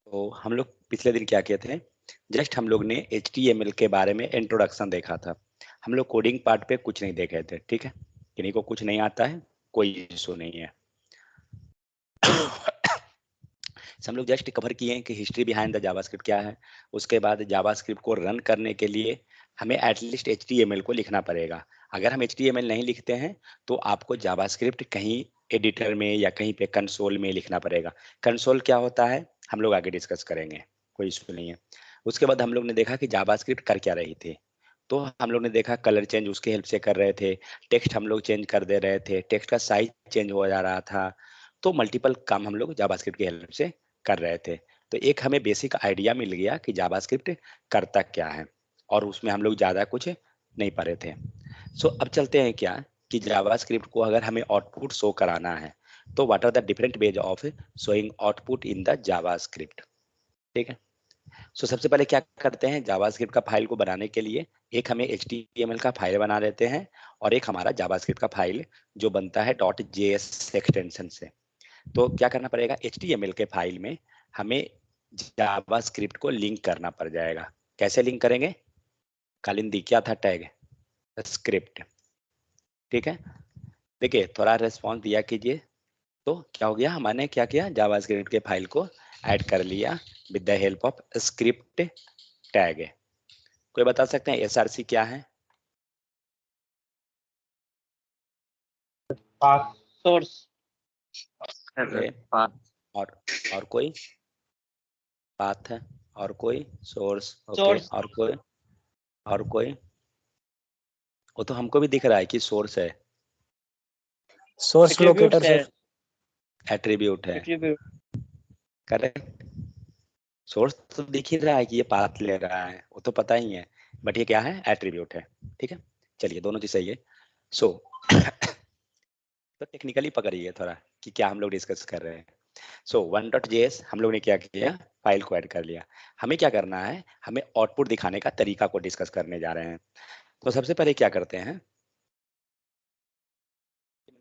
तो हम लोग पिछले दिन क्या किए थे, जस्ट हम लोग ने HTML के बारे में इंट्रोडक्शन देखा था। हम लोग कोडिंग पार्ट पे कुछ नहीं देखे थे, ठीक है। किन्हीं को कुछ नहीं आता है, कोई इशू नहीं है। हम लोग जस्ट कवर किए हैं कि हिस्ट्री बिहाइंड द जावास्क्रिप्ट क्या है। उसके बाद जावास्क्रिप्ट को रन करने के लिए हमें एटलीस्ट HTML को लिखना पड़ेगा। अगर हम HTML नहीं लिखते हैं तो आपको जावास्क्रिप्ट कहीं एडिटर में या कहीं पे कंसोल में लिखना पड़ेगा। कंसोल क्या होता है हम लोग आगे डिस्कस करेंगे, कोई इशू नहीं है। उसके बाद हम लोग ने देखा कि जावास्क्रिप्ट कर क्या रही थी। तो हम लोग ने देखा कलर चेंज उसके हेल्प से कर रहे थे, टेक्स्ट हम लोग चेंज कर दे रहे थे, टेक्स्ट का साइज चेंज हो जा रहा था। तो मल्टीपल काम हम लोग जावास्क्रिप्ट की हेल्प से कर रहे थे। तो एक हमें बेसिक आइडिया मिल गया कि जावास्क्रिप्ट करता क्या है, और उसमें हम लोग ज़्यादा कुछ नहीं पढ़े थे। सो अब चलते हैं क्या कि जावास्क्रिप्ट को अगर हमें आउटपुट शो कराना है तो what are the different ways of showing output in the JavaScript, ठीक है। सो सबसे पहले क्या करते हैं, जावास्क्रिप्ट का फाइल को बनाने के लिए एक हमें HTML का फाइल बना लेते हैं, और एक हमारा जावास्क्रिप्ट का फाइल जो बनता है .js एक्सटेंशन से। तो क्या करना पड़ेगा, HTML के फाइल में हमें जावास्क्रिप्ट को लिंक करना पड़ जाएगा। कैसे लिंक करेंगे, कालिंदी क्या था टैग, स्क्रिप्ट, ठीक है। देखिए थोड़ा रेस्पॉन्स दिया कीजिए। तो क्या हो गया, हमने क्या किया, जावास्क्रिप्ट के फाइल को ऐड कर लिया with the help of script tag. कोई बता सकते हैं SRC क्या है? Path source. ओके, और और कोई पाथ है, और कोई सोर्स, ओके, सोर्स। और कोई वो तो हमको भी दिख रहा है कि सोर्स है, सोर्स लोकेटर एट्रीब्यूट्स है। सर। एट्रीब्यूट है, एट्रीब्यूट। करेक्ट। सोर्स तो दिख ही रहा है कि ये पाथ ले रहा है, वो तो पता ही है, बट ये क्या है, एट्रीब्यूट है, ठीक है। चलिए दोनों चीज सही है। सो तो टेक्निकली पकड़िए थोड़ा कि क्या हम लोग डिस्कस कर रहे हैं। सो 1.js हम लोग ने क्या किया, फाइल को ऐड कर लिया। हमें क्या करना है, हमें आउटपुट दिखाने का तरीका को डिस्कस करने जा रहे हैं। तो सबसे पहले क्या करते हैं,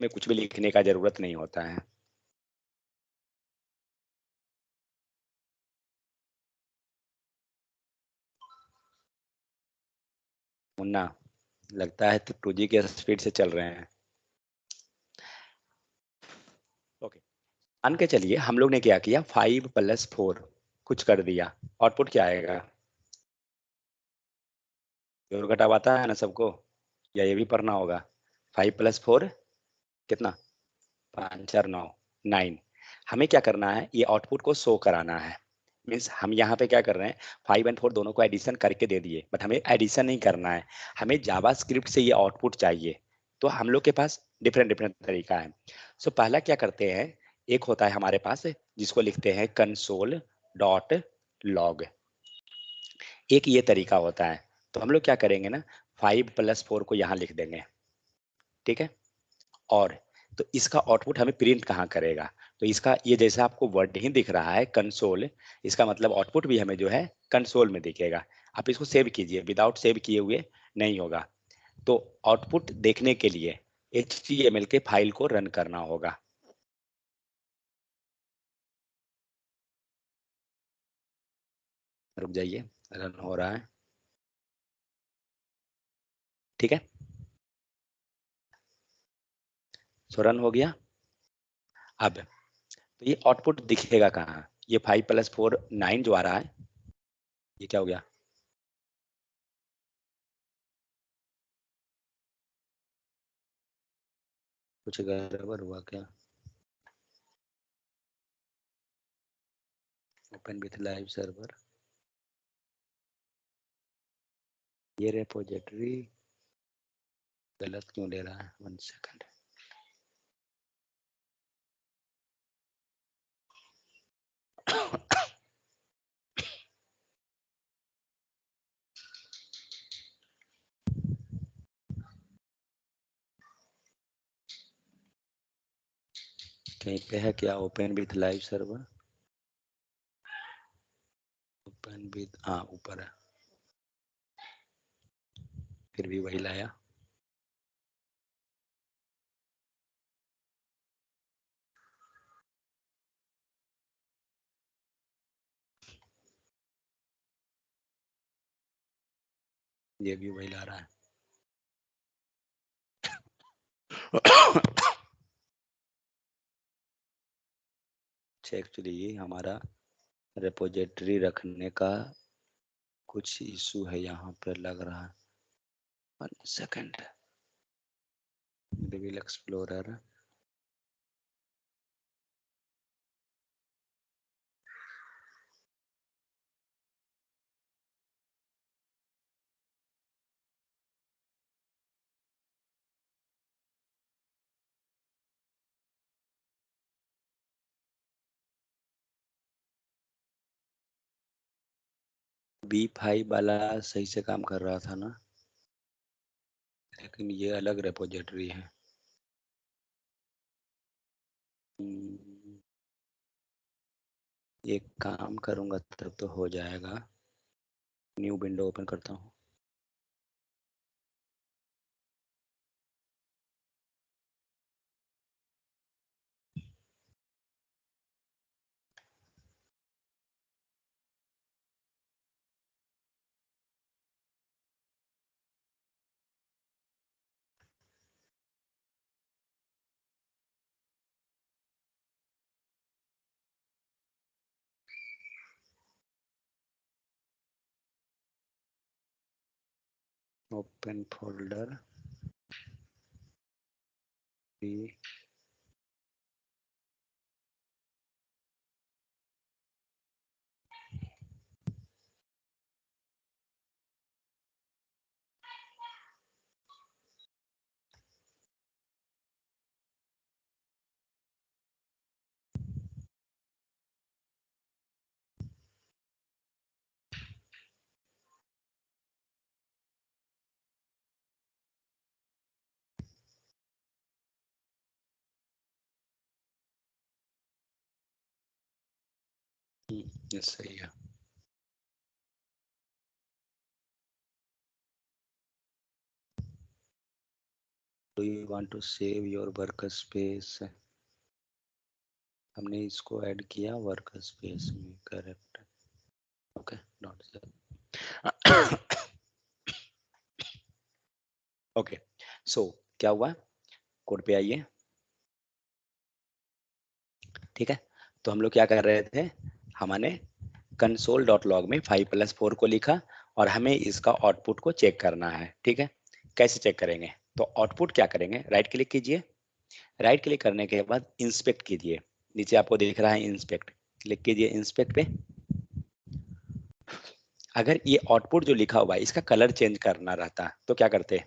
में कुछ भी लिखने का जरूरत नहीं होता है। मुन्ना लगता है तो 2G के स्पीड से चल रहे हैं। ओके, मान के चलिए हम लोग ने क्या किया, 5+4 कुछ कर दिया, आउटपुट क्या आएगा, जोड़ घटाव आता है ना सबको, या ये भी पढ़ना होगा। 5+4 कितना, 5 4 9, 9। हमें क्या करना है, ये आउटपुट को शो कराना है। मीन्स हम यहाँ पे क्या कर रहे हैं, 5 और 4 दोनों को एडिशन करके दे दिए, बट हमें एडिशन नहीं करना है, हमें जावास्क्रिप्ट से ये आउटपुट चाहिए। तो हम लोग के पास डिफरेंट डिफरेंट तरीका है। सो पहला क्या करते हैं, एक होता है हमारे पास जिसको लिखते हैं console.log, एक ये तरीका होता है। तो हम लोग क्या करेंगे ना, 5+4 को यहाँ लिख देंगे, ठीक है। और तो इसका आउटपुट हमें प्रिंट कहाँ करेगा, तो इसका ये जैसा आपको वर्ड ही दिख रहा है कंसोल, इसका मतलब आउटपुट भी हमें जो है कंसोल में दिखेगा। आप इसको सेव कीजिए, विदाउट सेव किए हुए नहीं होगा। तो आउटपुट देखने के लिए HTML के फाइल को रन करना होगा। रुक जाइए, रन हो रहा है, ठीक है। सो रन हो गया। अब तो ये आउटपुट दिखेगा कहाँ, ये 5+4 9 जो आ रहा है, ये क्या हो गया, कुछ गड़बड़ हुआ क्या, ओपन विथ लाइव सर्वर, ये रेपोजिटरी गलत क्यों ले रहा है, 1 सेकंड। कहीं पे है क्या, open with live server, open with, हाँ ऊपर है, फिर भी वही लाया। ये भी वही ला रहा है। एक्चुअली ये हमारा रिपोजिटरी रखने का कुछ इशू है यहाँ पर लग रहा है। 1 सेकंड, डेविल एक्सप्लोरर, B5 वाला सही से काम कर रहा था ना, लेकिन ये अलग रिपोजिटरी है। एक काम करूंगा तब तो हो जाएगा। न्यू विंडो ओपन करता हूँ। ओपन फोल्डर, ये सही है। Do you want to save your workspace? हमने इसको ऐड किया वर्क स्पेस में, correct. Okay, not okay. So क्या हुआ, कोड पे आइए। ठीक है, तो हम लोग क्या कर रहे थे, हमने console.log में 5+4 को लिखा और हमें इसका आउटपुट को चेक करना है। ठीक है, कैसे चेक करेंगे, तो आउटपुट क्या करेंगे, राइट क्लिक कीजिए। राइट क्लिक करने के बाद इंस्पेक्ट कीजिए, नीचे आपको दिख रहा है इंस्पेक्ट, क्लिक कीजिए इंस्पेक्ट पे। अगर ये आउटपुट जो लिखा हुआ है इसका कलर चेंज करना रहता तो क्या करते,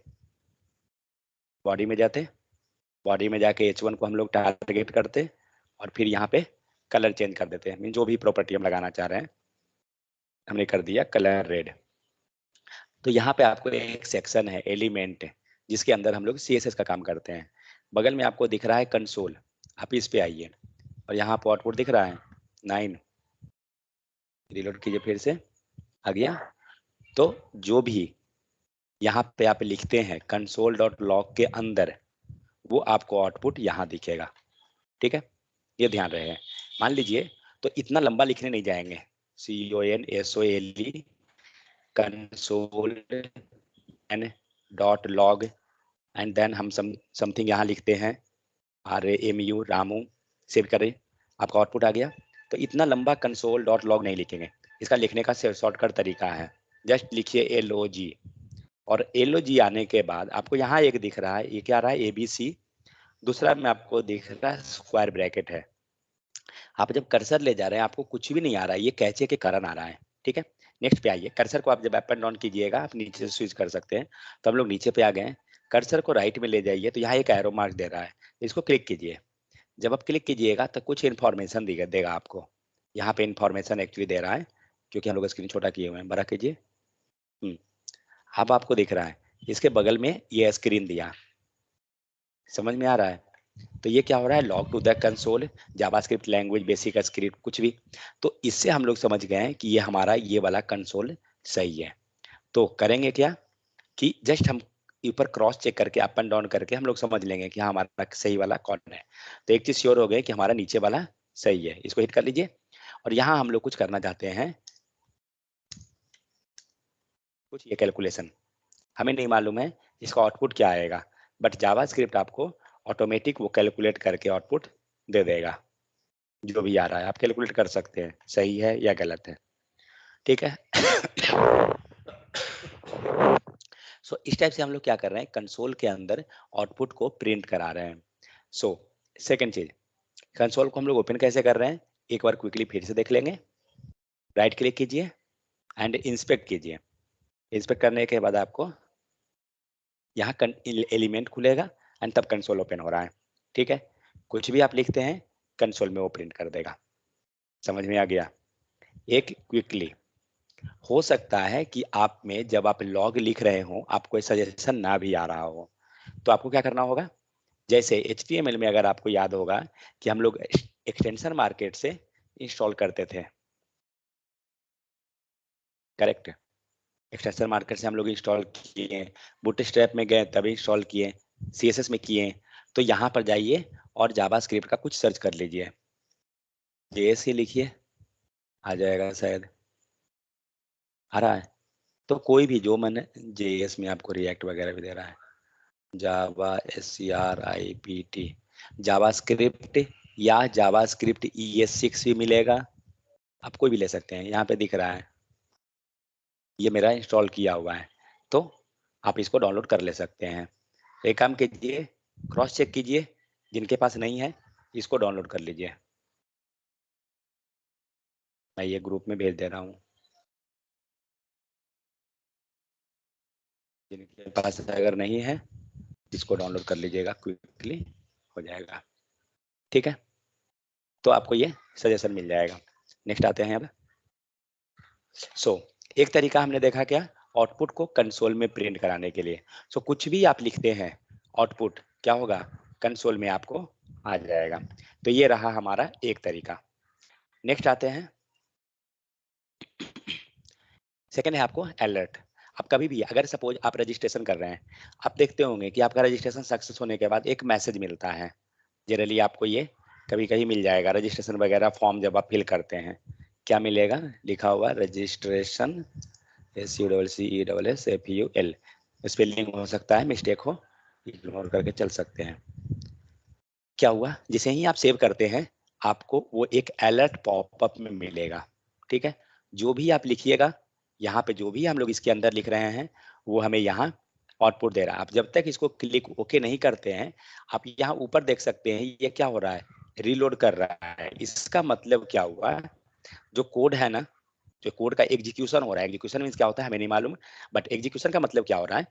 बॉडी में जाते, बॉडी में जाके H1 को हम लोग टारगेट करते और फिर यहाँ पे कलर चेंज कर देते हैं, मीन जो भी प्रॉपर्टी हम लगाना चाह रहे हैं हमने कर दिया कलर रेड। तो यहाँ पे आपको एक सेक्शन है एलिमेंट, जिसके अंदर हम लोग CSS का काम करते हैं। बगल में आपको दिख रहा है कंसोल, आप इस पे आइए और यहाँ पे आउटपुट दिख रहा है 9, रिलोड कीजिए फिर से, आ गया। तो जो भी यहाँ पे आप लिखते हैं console.log के अंदर वो आपको आउटपुट यहाँ दिखेगा। ठीक है, ये ध्यान रहे। मान लीजिए, तो इतना लंबा लिखने नहीं जाएंगे, CONSOLE console and dot log and then हम समथिंग यहाँ लिखते हैं RAMU रामू, सेव करें, आपका आउटपुट आ गया। तो इतना लंबा कंसोल डॉट लॉग नहीं लिखेंगे, इसका लिखने का शॉर्टकट तरीका है, जस्ट लिखिए LOG और LOG आने के बाद आपको यहाँ एक दिख रहा है, ये क्या आ रहा है ABC, दूसरा में आपको दिख रहा है स्क्वायर ब्रैकेट है। आप जब कर्सर ले जा रहे हैं आपको कुछ भी नहीं आ रहा है, ये कैचे के कारण आ रहा है। ठीक है, नेक्स्ट पे आइए। कर्सर को आप जब अप एंड डाउन कीजिएगा आप नीचे से स्विच कर सकते हैं, तो हम लोग नीचे पे आ गए। कर्सर को राइट में ले जाइए तो यहाँ एक एरो मार्क दे रहा है, इसको क्लिक कीजिए। जब आप क्लिक कीजिएगा तो कुछ इन्फॉर्मेशन देगा आपको, यहाँ पे इन्फॉर्मेशन एक्चुअली दे रहा है क्योंकि हम लोग स्क्रीन छोटा किए हुए हैं, बड़ा कीजिए। अब आपको दिख रहा है इसके बगल में ये स्क्रीन दिया, समझ में आ रहा है। तो ये क्या हो रहा है, log to the console JavaScript language basic script कुछ भी। तो इससे हम लोग समझ गए हैं कि ये हमारा ये वाला कंसोल सही है। तो करेंगे क्या कि जस्ट हम ऊपर क्रॉस चेक करके अप एंड डाउन करके हम लोग समझ लेंगे कि हाँ हमारा सही वाला कौन है। तो एक चीज श्योर हो गई कि हमारा नीचे वाला सही है, इसको हिट कर लीजिए। और यहाँ हम लोग कुछ करना चाहते हैं, कुछ ये कैलकुलेशन, हमें नहीं मालूम है इसका आउटपुट क्या आएगा, बट जावास्क्रिप्ट आपको ऑटोमेटिक वो कैलकुलेट करके आउटपुट दे देगा। जो भी आ रहा है आप कैलकुलेट कर सकते हैं सही है या गलत है, ठीक है। सो इस टाइप से हम लोग क्या कर रहे हैं, कंसोल के अंदर आउटपुट को प्रिंट करा रहे हैं। सो सेकंड चीज, कंसोल को हम लोग ओपन कैसे कर रहे हैं, एक बार क्विकली फिर से देख लेंगे। राइट क्लिक कीजिए एंड इंस्पेक्ट कीजिए। इंस्पेक्ट करने के बाद आपको यहाँ एलिमेंट खुलेगा एंड तब कंसोल ओपन हो रहा है, ठीक है। कुछ भी आप लिखते हैं कंसोल में वो प्रिंट कर देगा। समझ में आ गया। एक क्विकली हो सकता है कि आप में जब आप लॉग लिख रहे हो आपको सजेशन ना भी आ रहा हो, तो आपको क्या करना होगा, जैसे HTML में अगर आपको याद होगा कि हम लोग एक्सटेंशन मार्केट से इंस्टॉल करते थे, करेक्ट। एक्सटेंशन मार्केट से हम लोग इंस्टॉल किए, बूटस्ट्रैप में गए तभी इंस्टॉल किए, CSS में किए। तो यहाँ पर जाइए और जावास्क्रिप्ट का कुछ सर्च कर लीजिए, JS ही लिखिए, आ जाएगा शायद, आ रहा है। तो कोई भी जो मैंने JS में आपको रिएक्ट वगैरह भी दे रहा है, जावा SCRIPT, जावास्क्रिप्ट या जावास्क्रिप्ट ES6 भी मिलेगा, आप कोई भी ले सकते हैं। यहाँ पे दिख रहा है ये मेरा इंस्टॉल किया हुआ है, तो आप इसको डाउनलोड कर ले सकते हैं। एक काम कीजिए, क्रॉस चेक कीजिए, जिनके पास नहीं है इसको डाउनलोड कर लीजिए। मैं ये ग्रुप में भेज दे रहा हूँ, जिनके पास अगर नहीं है इसको डाउनलोड कर लीजिएगा, क्विकली हो जाएगा, ठीक है। तो आपको ये सजेशन मिल जाएगा। नेक्स्ट आते हैं अब। सो एक तरीका हमने देखा क्या, आउटपुट को कंसोल में प्रिंट कराने के लिए। सो कुछ भी आप लिखते हैं आउटपुट क्या होगा, कंसोल में आपको आ जाएगा। तो ये रहा हमारा एक तरीका। नेक्स्ट आते हैं, सेकेंड है आपको अलर्ट। आप कभी भी अगर सपोज आप रजिस्ट्रेशन कर रहे हैं, आप देखते होंगे कि आपका रजिस्ट्रेशन सक्सेस होने के बाद एक मैसेज मिलता है। जनरली आपको ये कभी कहीं मिल जाएगा, रजिस्ट्रेशन वगैरह फॉर्म जब आप फिल करते हैं क्या मिलेगा, लिखा हुआ रजिस्ट्रेशन SUCCESSFUL, स्पेलिंग हो सकता है मिस्टेक हो, इग्नोर करके चल सकते हैं। क्या हुआ, जिसे ही आप सेव करते हैं आपको वो एक अलर्ट पॉपअप में मिलेगा, ठीक है। जो भी आप लिखिएगा यहाँ पे, जो भी हम लोग इसके अंदर लिख रहे हैं वो हमें यहाँ आउटपुट दे रहा है। आप जब तक इसको क्लिक ओके नहीं करते हैं, आप यहाँ ऊपर देख सकते हैं ये क्या हो रहा है, रीलोड कर रहा है। इसका मतलब क्या हुआ, जो कोड है ना, जो कोड का एग्जीक्यूशन हो रहा है, एग्जीक्यूशन मींस क्या होता है हमें नहीं मालूम, बट एग्जीक्यूशन का मतलब क्या हो रहा है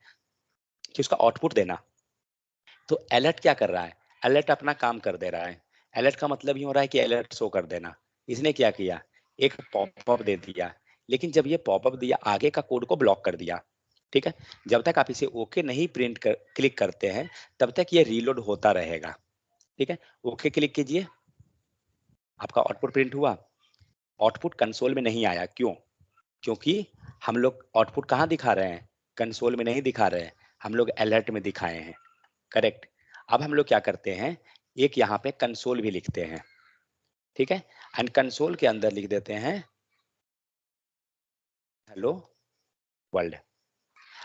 कि उसका आउटपुट देना। तो अलर्ट क्या कर रहा है, अलर्ट अपना काम कर दे रहा है। अलर्ट का मतलब ही हो रहा है कि अलर्ट शो कर देना। इसने क्या किया, एक पॉपअप दे दिया, लेकिन जब ये पॉपअप दिया आगे का कोड को ब्लॉक कर दिया, ठीक है। जब तक आप इसे ओके नहीं क्लिक करते हैं तब तक ये रीलोड होता रहेगा, ठीक है। ओके क्लिक कीजिए, आपका आउटपुट प्रिंट हुआ। आउटपुट कंसोल में नहीं आया, क्यों, क्योंकि हम लोग आउटपुट कहाँ दिखा रहे हैं, कंसोल में नहीं दिखा रहे हैं, हम लोग अलर्ट में दिखाए हैं, करेक्ट। अब हम लोग क्या करते हैं, एक यहाँ पे कंसोल भी लिखते हैं, ठीक है। एंड कंसोल के अंदर लिख देते हैं हेलो वर्ल्ड।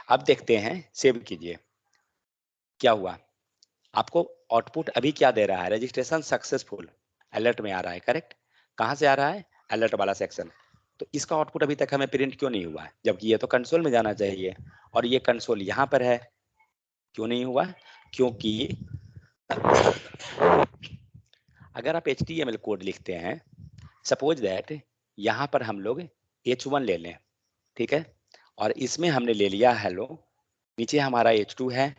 अब देखते हैं, सेव कीजिए, क्या हुआ, आपको आउटपुट अभी क्या दे रहा है, रजिस्ट्रेशन सक्सेसफुल, अलर्ट में आ रहा है, करेक्ट। कहाँ से आ रहा है, अलर्ट वाला सेक्शन। तो इसका आउटपुट अभी तक हमें प्रिंट क्यों नहीं हुआ है, जबकि ये तो कंसोल में जाना चाहिए, और ये कंसोल यहाँ पर है, क्यों नहीं हुआ, क्योंकि अगर आप HTML कोड लिखते हैं, सपोज दैट यहाँ पर हम लोग H1 ले लें, ठीक है, और इसमें हमने ले लिया हेलो, नीचे हमारा H2 है,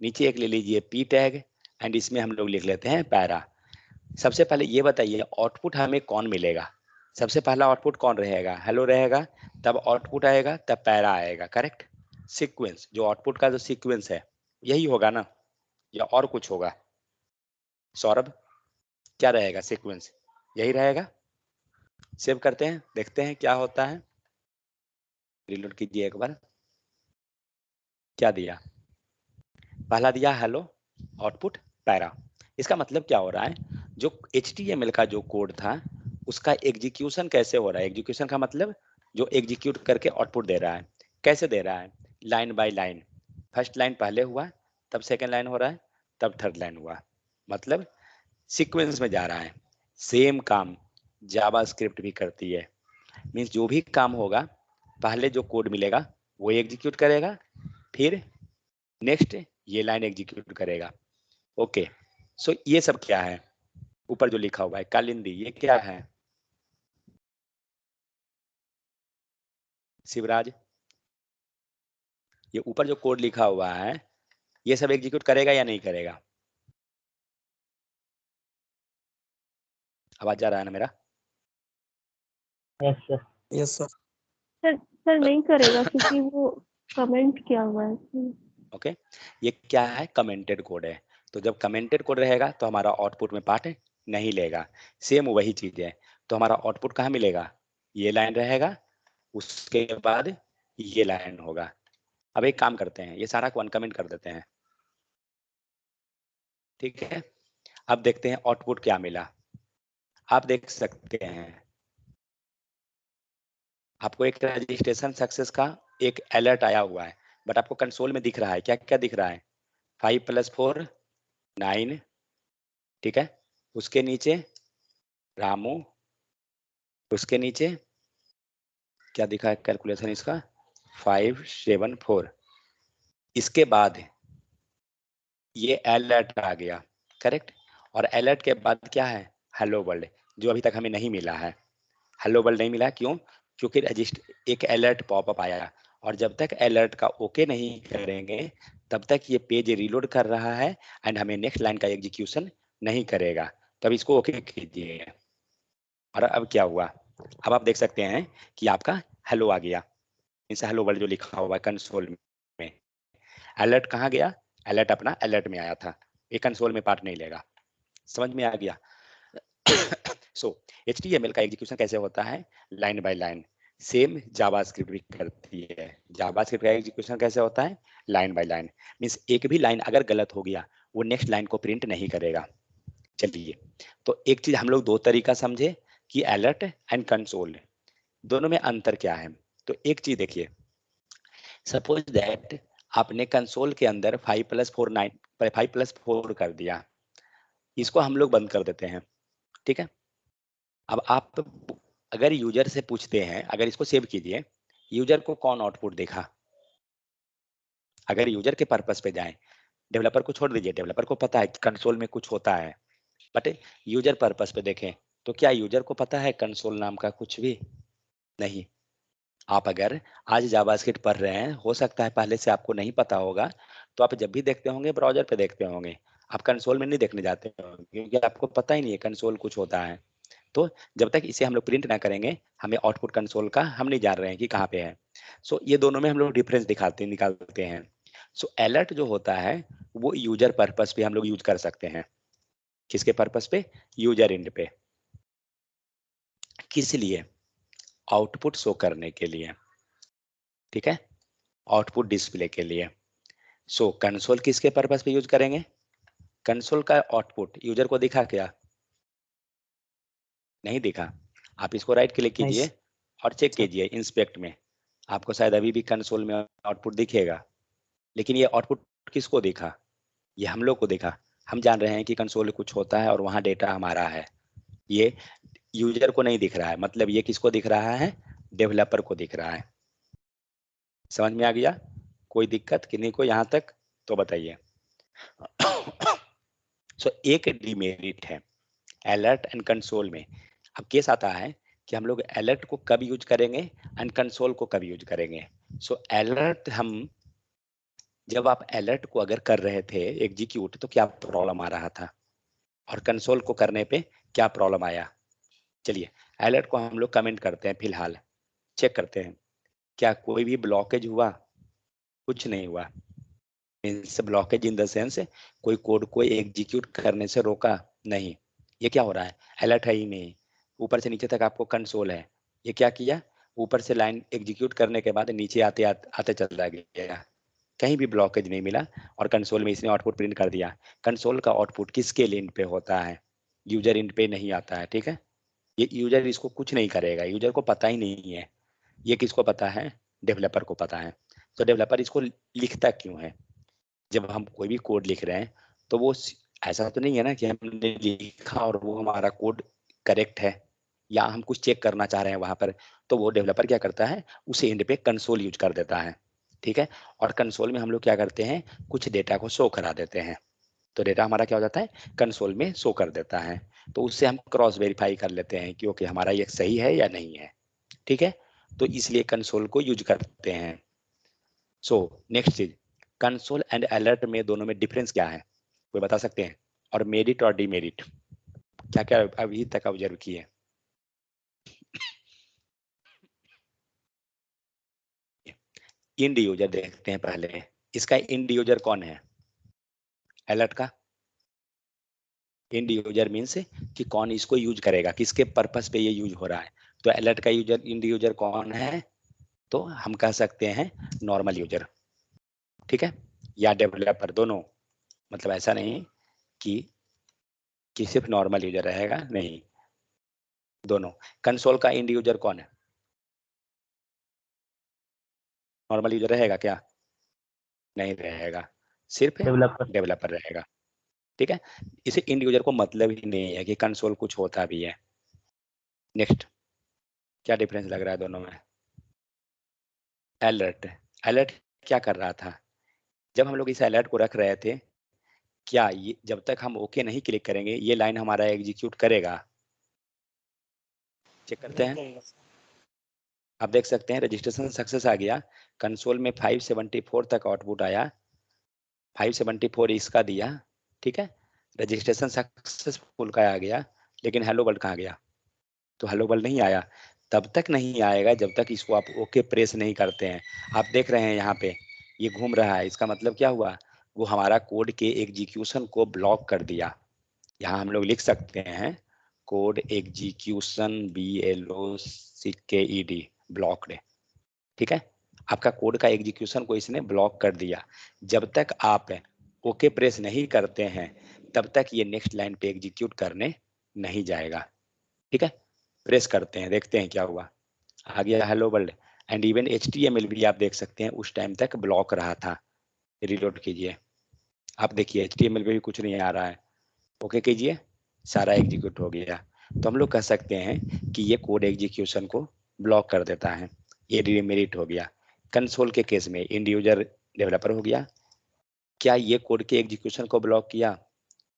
नीचे एक ले लीजिए P टैग, एंड इसमें हम लोग लिख लेते हैं पैरा। सबसे पहले ये बताइए आउटपुट हमें कौन मिलेगा, सबसे पहला आउटपुट कौन रहेगा, हेलो रहेगा, तब आउटपुट आएगा, तब पैरा आएगा, करेक्ट। सीक्वेंस, जो आउटपुट का जो सीक्वेंस है यही होगा ना, या और कुछ होगा, सौरभ क्या रहेगा, सीक्वेंस यही रहेगा। सेव करते हैं, देखते हैं क्या होता है, रिलोड कीजिए एक बार। क्या दिया, पहला दिया हेलो, आउटपुट पैरा। इसका मतलब क्या हो रहा है, जो HTML का जो कोड था उसका एग्जीक्यूशन कैसे हो रहा है, एग्जीक्यूशन का मतलब जो एग्जीक्यूट करके आउटपुट दे रहा है, कैसे दे रहा है, line by line, first line पहले हुआ, तब सेकंड लाइन हो रहा है, तब थर्ड लाइन हुआ, मतलब सीक्वेंस में जा रहा है। सेम काम जावास्क्रिप्ट भी करती है। मीन्स जो भी काम होगा, पहले जो कोड मिलेगा वो एग्जीक्यूट करेगा, फिर नेक्स्ट ये लाइन एग्जीक्यूट करेगा। ओके, सो ये सब क्या है? ऊपर जो लिखा हुआ है कालिंदी, ये क्या है? शिवराज, ये ऊपर जो कोड लिखा हुआ है, ये सब एग्जीक्यूट करेगा या नहीं करेगा? आवाज जा रहा है ना मेरा? Yes sir. Yes sir. Sir नहीं करेगा क्योंकि वो कमेंट किया हुआ है इसमें। ओके, ये क्या है? कमेंटेड कोड है। तो जब कमेंटेड कोड रहेगा तो हमारा आउटपुट में पार्ट नहीं लेगा। सेम वही चीज है, तो हमारा आउटपुट कहाँ मिलेगा? ये लाइन रहेगा, उसके बाद ये लाइन होगा। अब एक काम करते हैं, ये सारा को अनकमेंट कर देते हैं, ठीक है? अब देखते हैं आउटपुट क्या मिला। आप देख सकते हैं, आपको एक रजिस्ट्रेशन सक्सेस का एक अलर्ट आया हुआ है, बट आपको कंसोल में दिख रहा है, क्या क्या दिख रहा है? 5 + 4 9, ठीक है? उसके नीचे रामू, उसके नीचे क्या दिखा है कैलकुलेशन इसका? 5 7 4। इसके बाद ये अलर्ट आ गया, करेक्ट? और अलर्ट के बाद क्या है? हेलो वर्ल्ड, जो अभी तक हमें नहीं मिला है। हेलो वर्ल्ड नहीं मिला, क्यों? क्योंकि रजिस्टर एक अलर्ट पॉपअप आया, और जब तक अलर्ट का ओके नहीं करेंगे तब तक ये पेज रीलोड कर रहा है एंड हमें नेक्स्ट लाइन का एग्जीक्यूशन नहीं करेगा। तब इसको ओके कीजिए। और अब क्या हुआ? अब आप देख सकते हैं कि आपका हेलो आ गया, इस हेलो वर्ल्ड जो लिखा हुआ है कंसोल में। अलर्ट कहाँ गया? अलर्ट अपना अलर्ट में आया था, ये कंसोल में पार्ट नहीं लेगा। समझ में आ गया? सो HTML का एग्जीक्यूशन कैसे होता है? Line by line. Same JavaScript भी करती है। जावास्क्रिप्ट का एग्जीक्यूशन कैसे होता है? Line by line. मीन्स एक भी लाइन अगर गलत हो गया, वो नेक्स्ट लाइन को प्रिंट नहीं करेगा। चलिए, तो एक चीज हम लोग दो तरीका समझे कि अलर्ट एंड कंसोल, दोनों में अंतर क्या है। तो एक चीज देखिए, सपोज दैट आपने कंसोल के अंदर 5 + 4 9 5 + 4 कर दिया, इसको हम लोग बंद कर देते हैं, ठीक है? अब आप अगर यूजर से पूछते हैं, अगर इसको सेव कीजिए, यूजर को कौन आउटपुट देखा? अगर यूजर के पर्पस पे जाएं, डेवलपर को छोड़ दीजिए, डेवलपर को पता है कि कंसोल में कुछ होता है, बट यूजर पर्पस पे देखें तो क्या यूजर को पता है कंसोल नाम का कुछ भी? नहीं। आप अगर आज जावास्क्रिप्ट पढ़ रहे हैं, हो सकता है पहले से आपको नहीं पता होगा, तो आप जब भी देखते होंगे ब्राउजर पे देखते होंगे, आप कंसोल में नहीं देखने जाते होंगे, क्योंकि आपको पता ही नहीं है कंसोल कुछ होता है। तो जब तक इसे हम लोग प्रिंट ना करेंगे, हमें आउटपुट कंसोल का हम नहीं जान रहे हैं कि कहाँ पे है। सो ये दोनों में हम लोग डिफरेंस निकालते हैं। सो अलर्ट जो होता है वो यूजर पर्पस पे हम लोग यूज कर सकते हैं। किसके पर्पस पे? यूजर एंड पे। किस लिए? आउटपुट शो करने के लिए, ठीक है? आउटपुट डिस्प्ले के लिए। सो कंसोल किसके पर्पस पे यूज करेंगे? कंसोल का आउटपुट यूजर को दिखा क्या? नहीं दिखा। आप इसको राइट क्लिक कीजिए और चेक कीजिए इंस्पेक्ट में, आपको शायद अभी भी कंसोल में आउटपुट दिखेगा, लेकिन ये आउटपुट किसको दिखा? ये हम लोग को दिखा। हम जान रहे हैं कि कंसोल कुछ होता है और वहां डेटा हमारा है, ये यूजर को नहीं दिख रहा है। मतलब ये किसको दिख रहा है? डेवलपर को दिख रहा है। समझ में आ गया? कोई दिक्कत किन्हीं को यहाँ तक? तो बताइए। सो एक डिमेरिट है अलर्ट एंड कंसोल में। अब केस आता है कि हम लोग अलर्ट को कब यूज करेंगे एंड कंसोल को कब यूज करेंगे। सो अलर्ट, हम जब आप अलर्ट को अगर कर रहे थे एग्जीक्यूट, तो क्या प्रॉब्लम आ रहा था, और कंसोल को करने पे क्या प्रॉब्लम आया? चलिए, अलर्ट को हम लोग कमेंट करते हैं, फिलहाल चेक करते हैं क्या कोई भी ब्लॉकेज हुआ? कुछ नहीं हुआ। Means blockage in the sense कोई कोड को एग्जीक्यूट करने से रोका नहीं। ये क्या हो रहा है? अलर्ट है ही नहीं, ऊपर से नीचे तक आपको कंसोल है। ये क्या किया? ऊपर से लाइन एग्जीक्यूट करने के बाद नीचे आते चला गया, कहीं भी ब्लॉकेज नहीं मिला, और कंसोल में इसने आउटपुट प्रिंट कर दिया। कंसोल का आउटपुट किसके लिंक पे होता है? यूजर इंड पे नहीं आता है, ठीक है? ये यूजर इसको कुछ नहीं करेगा, यूजर को पता ही नहीं है। ये किसको पता है? डेवलपर को पता है। तो डेवलपर इसको लिखता क्यों है? जब हम कोई भी कोड लिख रहे हैं तो वो ऐसा तो नहीं है ना कि हमने लिखा और वो हमारा कोड करेक्ट है, या हम कुछ चेक करना चाह रहे हैं वहां पर, तो वो डेवलपर क्या करता है, उसे एंड पे कंसोल यूज कर देता है। ठीक है, और कंसोल में हम लोग क्या करते हैं, कुछ डेटा को शो करा देते हैं। तो डेटा हमारा क्या हो जाता है, कंसोल में शो कर देता है। तो उससे हम क्रॉस वेरीफाई कर लेते हैं कि ओके हमारा ये सही है या नहीं है। ठीक है, तो इसलिए कंसोल को यूज करते हैं। सो नेक्स्ट चीज, कंसोल एंड अलर्ट में दोनों में डिफरेंस क्या है, कोई बता सकते हैं? और मेरिट और डिमेरिट क्या क्या अभी तक ऑब्जर्व किए? इंड यूजर देखते हैं पहले, इसका इंड यूजर कौन है अलर्ट का? इंड यूजर मीन्स कि कौन इसको यूज करेगा, किसके पर्पस पे ये यूज हो रहा है। तो अलर्ट का यूजर, इंड यूजर कौन है? तो हम कह सकते हैं नॉर्मल यूजर। ठीक है, या डेवलपर, दोनों। मतलब ऐसा नहीं कि सिर्फ नॉर्मल यूजर रहेगा, नहीं, दोनों। कंसोल का इंड यूजर कौन है? नॉर्मल यूजर रहेगा क्या? नहीं रहेगा, सिर्फ डेवलपर। डेवलपर रहेगा। ठीक है, इसे इंड यूजर को मतलब ही नहीं है कि कंसोल कुछ होता भी है। नेक्स्ट, क्या डिफरेंस लग रहा है दोनों में? अलर्ट, अलर्ट क्या कर रहा था जब हम लोग इस अलर्ट को रख रहे थे? क्या ये जब तक हम ओके नहीं क्लिक करेंगे ये लाइन हमारा एग्जीक्यूट करेगा? चेक करते हैं। आप देख सकते हैं रजिस्ट्रेशन सक्सेस आ गया, कंसोल में 574 तक आउटपुट आया, 574 इसका दिया। ठीक है, रजिस्ट्रेशन सक्सेसफुल का आ गया, लेकिन हेलो वर्ल्ड कहाँ गया? तो हेलो वर्ल्ड नहीं आया। तब तक नहीं आएगा जब तक इसको आप ओके प्रेस नहीं करते हैं। आप देख रहे हैं यहाँ पे ये घूम रहा है, इसका मतलब क्या हुआ, वो हमारा कोड के एग्जीक्यूशन को ब्लॉक कर दिया। यहाँ हम लोग लिख सकते हैं कोड एग्जीक्यूशन BLOCKED, ब्लॉक्ड। ठीक है, आपका कोड का एग्जीक्यूशन को इसने ब्लॉक कर दिया। जब तक आप ओके प्रेस नहीं करते हैं तब तक ये नेक्स्ट लाइन पे एग्जीक्यूट करने नहीं जाएगा। ठीक है, प्रेस करते हैं, देखते हैं क्या हुआ, आ गया hello world. And even HTML भी आप देख सकते हैं उस टाइम तक ब्लॉक रहा था। रीलोड कीजिए, आप देखिए HTML पे भी कुछ नहीं आ रहा है। ओके कीजिए, सारा एग्जीक्यूट हो गया। तो हम लोग कह सकते हैं कि ये कोड एग्जीक्यूशन को ब्लॉक कर देता है, ये डिमेरिट हो गया। कंसोल के केस में इंड यूजर डेवलपर हो गया, क्या ये कोड के एग्जीक्यूशन को ब्लॉक किया?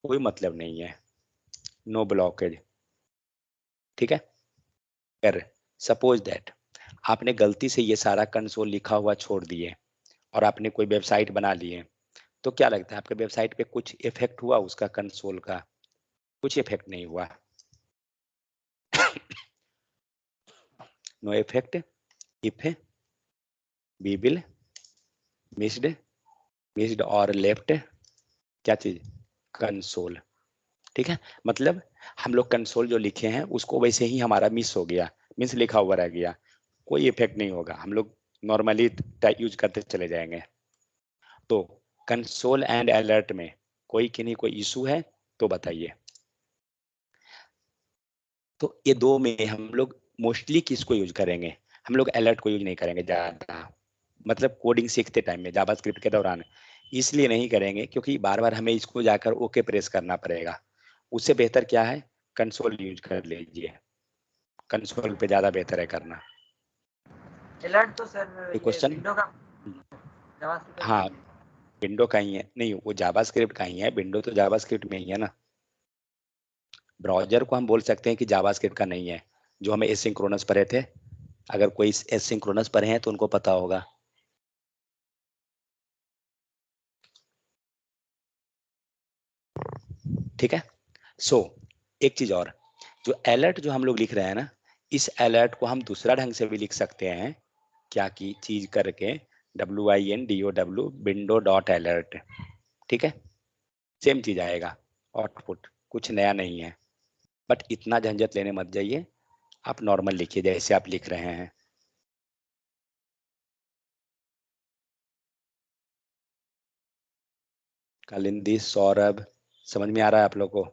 कोई मतलब नहीं है, नो ब्लॉकेज। ठीक है, अगर सपोज दैट आपने गलती से ये सारा कंसोल लिखा हुआ छोड़ दिए और आपने कोई वेबसाइट बना लिए, तो क्या लगता है आपके वेबसाइट पे कुछ इफेक्ट हुआ उसका, कंसोल का? कुछ इफेक्ट नहीं हुआ। नो इफेक्ट इफ बीबिल मिस्ड और लेफ्ट क्या चीज, कंसोल। ठीक है, मतलब हम लोग कंसोल जो लिखे हैं उसको वैसे ही हमारा मिस हो गया, मिस लिखा हुआ रह गया, कोई इफेक्ट नहीं होगा, हम लोग नॉर्मली यूज करते चले जाएंगे। तो कंसोल एंड अलर्ट में कोई कि नहीं कोई इशू है तो बताइए। तो ये दो में हम लोग मोस्टली किसको यूज करेंगे? हम लोग अलर्ट को यूज नहीं करेंगे ज्यादा, मतलब कोडिंग सीखते टाइम में जावास्क्रिप्ट के दौरान इसलिए नहीं करेंगे क्योंकि बार बार हमें इसको जाकर ओके प्रेस करना पड़ेगा। उससे बेहतर क्या है, कंसोल यूज कर लीजिए, कंसोल पे ज्यादा बेहतर है करना। अलर्ट तो सर ये क्वेश्चन? विंडो का जावास्क्रिप्ट हाँ, विंडो का ही है, नहीं वो जावास्क्रिप्ट का ही है, विंडो तो जावास्क्रिप्ट में ही है ना। ब्राउजर को हम बोल सकते हैं कि जावास्क्रिप्ट का नहीं है, जो हमें एसिंक्रोनस पढ़े थे, अगर कोई एसिंक्रोनस पढ़े हैं तो उनको पता होगा। ठीक है, सो एक चीज और, जो अलर्ट जो हम लोग लिख रहे हैं ना, इस अलर्ट को हम दूसरा ढंग से भी लिख सकते हैं, क्या की चीज करके, WINDOW विंडो डॉट अलर्ट। ठीक है, सेम चीज आएगा आउटपुट, कुछ नया नहीं है, बट इतना झंझट लेने मत जाइए, आप नॉर्मल लिखिए जैसे आप लिख रहे हैं। कालिंदी, सौरभ, समझ में आ रहा है आप लोग को?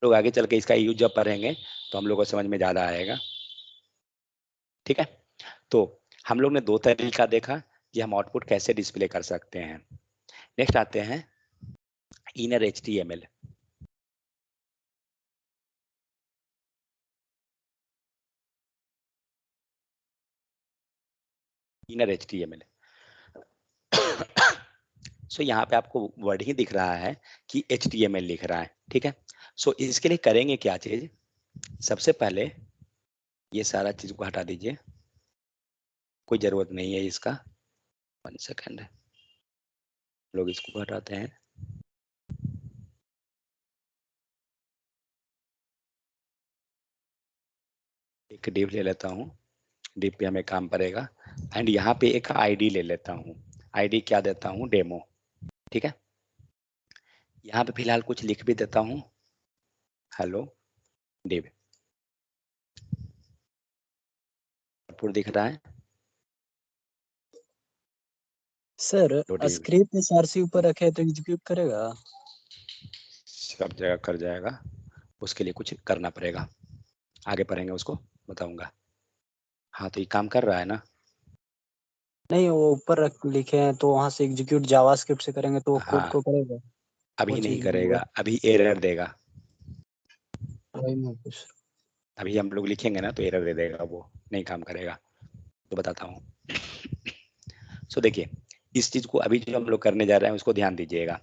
लोग आगे चल के इसका यूज जब पढ़ेंगे तो हम लोग को समझ में ज्यादा आएगा। ठीक है, तो हम लोग ने दो तरीका देखा, कि हम आउटपुट कैसे डिस्प्ले कर सकते हैं। नेक्स्ट आते हैं इनर HTML। इनर HTML सो यहाँ पे आपको वर्ड ही दिख रहा है कि HTML लिख रहा है, ठीक है। सो इसके लिए करेंगे क्या चीज, सबसे पहले ये सारा चीज को हटा दीजिए, कोई जरूरत नहीं है इसका। 1 सेकेंड, लोग इसको हटाते हैं। एक डिव ले लेता हूँ, डिव पे हमें काम पड़ेगा। एंड यहाँ पे एक आईडी ले लेता हूँ, आईडी क्या देता हूँ, डेमो, ठीक है। यहाँ पे फिलहाल कुछ लिख भी देता हूँ, हेलो डिव। आउटपुट दिख रहा है सर Div। स्क्रिप्ट SRC ऊपर रखे तो एग्जीक्यूट करेगा? सब जगह कर जाएगा, उसके लिए कुछ करना पड़ेगा, आगे पढ़ेंगे उसको बताऊंगा। हाँ तो ये काम कर रहा है ना। नहीं, वो ऊपर लिखे हैं तो वहां से एग्जीक्यूट जावास्क्रिप्ट से करेंगे तो वो कोड हाँ को करेगा? अभी वो नहीं चीज करेगा, अभी एरर देगा। वही मैं पूछ रहा हूं। अभी हम लोग लिखेंगे ना तो एरर दे देगा, वो नहीं काम करेगा। तो बताता हूँ। सो देखिए इस चीज को अभी जो हम लोग करने जा रहे हैं उसको ध्यान दीजिएगा।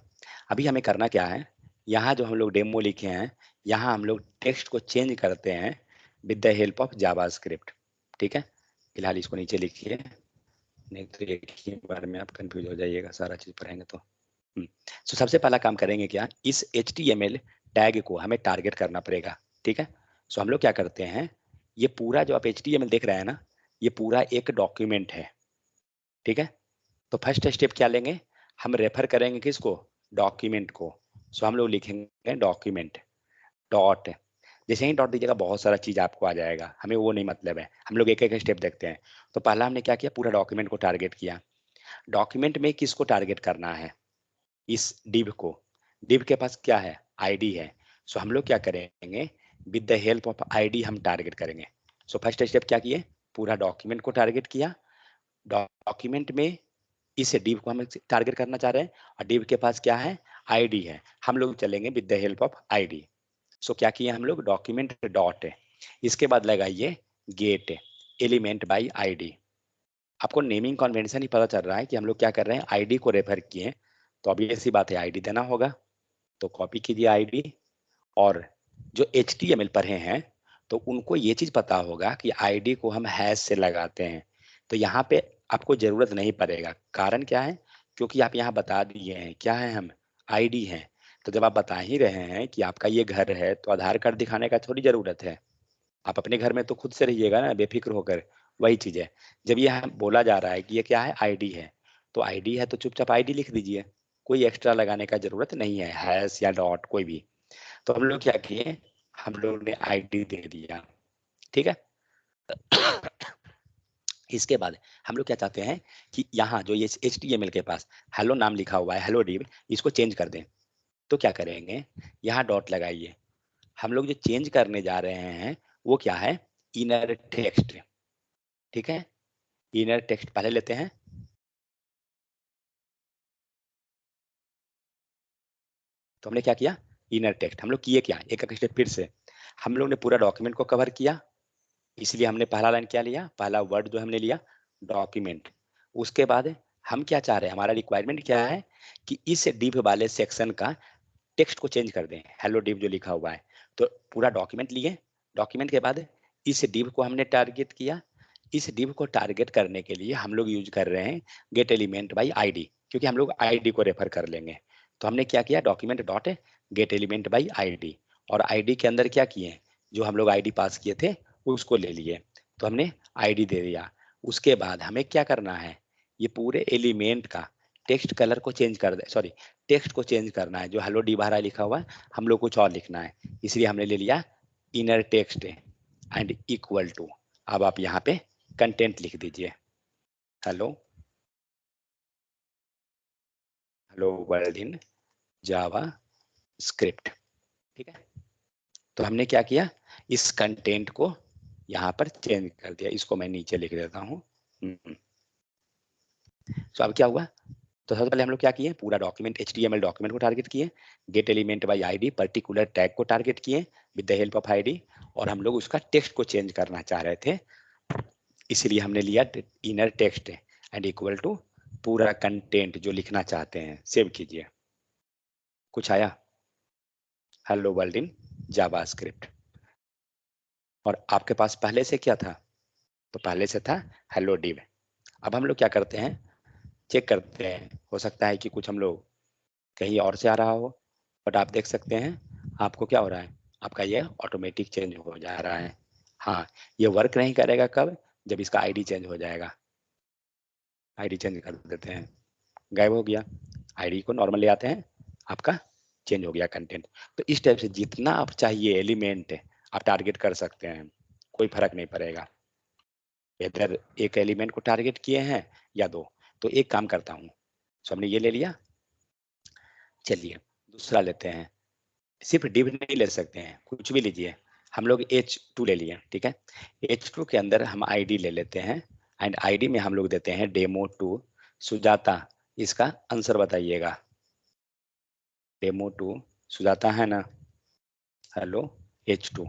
अभी हमें करना क्या है, यहाँ जो हम लोग डेमो लिखे हैं, यहाँ हम लोग टेक्स्ट को चेंज करते हैं with the help of JavaScript, ठीक है। फिलहाल इसको नीचे लिखिए, नहीं तो एक ही बार में आप कंफ्यूज हो जाइएगा, सारा चीज पढ़ेंगे तो। तो सबसे पहला काम करेंगे क्या, इस HTML टैग को हमें टारगेट करना पड़ेगा, ठीक है। सो हम लोग क्या करते हैं, ये पूरा जो आप HTML देख रहे हैं ना, ये पूरा एक डॉक्यूमेंट है, ठीक है। तो फर्स्ट स्टेप क्या लेंगे, हम रेफर करेंगे किसको, डॉक्यूमेंट को। सो हम लोग लिखेंगे डॉक्यूमेंट डॉट, जैसे ही डॉट दीजिएगा बहुत सारा चीज आपको आ जाएगा, हमें वो नहीं मतलब है, हम लोग एक एक स्टेप देखते हैं। तो पहला हमने क्या किया, पूरा डॉक्यूमेंट को टारगेट किया। डॉक्यूमेंट में किसको टारगेट करना है, इस डिव को। डिव के पास क्या है, आईडी है। सो हम लोग क्या करेंगे, with the help of ID हम टारगेट करेंगे। सो फर्स्ट स्टेप क्या किए, पूरा डॉक्यूमेंट को टारगेट किया। डॉक्यूमेंट में इस डिव को हम टारगेट करना चाह रहे हैं, और डिव के पास क्या है, आईडी है। हम लोग चलेंगे with the help of ID. So क्या किए हम लोग, डॉक्यूमेंट डॉट है, इसके बाद लगाइए गेट एलिमेंट बाय आईडी। आपको नेमिंग कन्वेंशन ही पता चल रहा है कि हम लोग क्या कर रहे हैं, आईडी को रेफर किए, तो अभी ऐसी बात है आईडी देना होगा। तो कॉपी कीजिए आईडी, और जो HTML पढ़े हैं तो उनको ये चीज पता होगा कि आईडी को हम हैश से लगाते हैं। तो यहाँ पे आपको जरूरत नहीं पड़ेगा, कारण क्या है, क्योंकि आप यहाँ बता दिए हैं क्या है, हम आईडी हैं। तो जब आप बता ही रहे हैं कि आपका ये घर है, तो आधार कार्ड दिखाने का थोड़ी जरूरत है, आप अपने घर में तो खुद से रहिएगा ना बेफिक्र होकर। वही चीज है, जब ये बोला जा रहा है कि ये क्या है, आईडी है, तो आईडी है तो चुपचाप आईडी लिख दीजिए, कोई एक्स्ट्रा लगाने का जरूरत नहीं है, हैश या डॉट कोई भी। तो हम लोग क्या किए, हम लोग ने आईडी दे दिया, ठीक है। इसके बाद हम लोग क्या चाहते हैं कि यहाँ जो ये HTML के पास हेलो नाम लिखा हुआ है, हेलो डिव, इसको चेंज कर दें। तो क्या करेंगे, यहाँ डॉट लगाइए। हम लोग जो चेंज करने जा रहे हैं वो क्या है, इनर टेक्स्ट, ठीक है। इनर टेक्स्ट पहले लेते हैं, तो हमने क्या किया, इनर टेक्स्ट हम लोग किए क्या, एक एक स्टेप फिर से। हम लोग ने पूरा डॉक्यूमेंट को कवर किया, इसलिए हमने पहला लाइन क्या लिया, पहला वर्ड जो हमने लिया डॉक्यूमेंट। उसके बाद हम क्या चाह रहे हैं, हमारा रिक्वायरमेंट क्या है कि इस डिव वाले सेक्शन का टेक्स्ट को चेंज कर दें, हेलो डिव जो लिखा हुआ है। तो पूरा डॉक्यूमेंट लिए, डॉक्यूमेंट के बाद इस डिव को हमने टारगेट किया। इस डिव को टारगेट करने के लिए हम लोग यूज कर रहे हैं गेट एलिमेंट बाई आईडी, क्योंकि हम लोग आईडी को रेफर कर लेंगे। तो हमने क्या किया, document dot gate element by ID, और आईडी के अंदर क्या किए, जो हम लोग आईडी पास किए थे उसको ले लिए, तो हमने आईडी दे दिया। उसके बाद हमें क्या करना है, ये पूरे एलिमेंट का टेक्स्ट कलर को चेंज कर दे, सॉरी टेक्स्ट को चेंज करना है। जो हेलो डी बाहर लिखा हुआ है हम लोग कुछ और लिखना है, इसलिए हमने ले लिया inner text and equal to. अब आप यहाँ पे कंटेंट लिख दीजिए, hello hello world in JavaScript, ठीक है। तो हमने क्या किया, इस कंटेंट को यहाँ पर चेंज कर दिया, इसको मैं नीचे लिख देता हूँ। सो अब क्या हुआ, तो सबसे पहले हम लोग क्या किए, पूरा डॉक्यूमेंट HTML डॉक्यूमेंट को टारगेट किए, gate element by ID particular tag को टारगेट किए with the help of ID, और हम लोग उसका टेक्स्ट को चेंज करना चाह रहे थे, इसीलिए हमने लिया inner text and equal to पूरा कंटेंट जो लिखना चाहते हैं। सेव कीजिए, कुछ आया, हेलो वर्ल्ड इन जावास्क्रिप्ट। और आपके पास पहले से क्या था, तो पहले से था हेलो डिव। अब हम लोग क्या करते हैं, चेक करते हैं, हो सकता है कि कुछ हम लोग कहीं और से आ रहा हो, बट आप देख सकते हैं आपको क्या हो रहा है, आपका ये ऑटोमेटिक चेंज हो जा रहा है। हाँ, ये वर्क नहीं करेगा कब, जब इसका आईडी चेंज हो जाएगा। आईडी चेंज कर देते हैं, गायब हो गया, आईडी को नॉर्मल ले आते हैं, आपका चेंज हो गया कंटेंट। तो इस टाइप से जितना आप चाहिए एलिमेंट आप टारगेट कर सकते हैं, कोई फर्क नहीं पड़ेगा, इधर एक एलिमेंट को टारगेट किए हैं या दो। तो एक काम करता हूँ, सो हमने ये ले लिया, चलिए दूसरा लेते हैं, सिर्फ डिव नहीं ले सकते हैं, कुछ भी लीजिए। हम लोग H2 ले लिए, ठीक है। H2 के अंदर हम आईडी ले लेते हैं, एंड आईडी में हम लोग देते हैं डेमो2 सुजाता। इसका आंसर बताइएगा, डेमो2 सुजाता है ना, हेलो H2।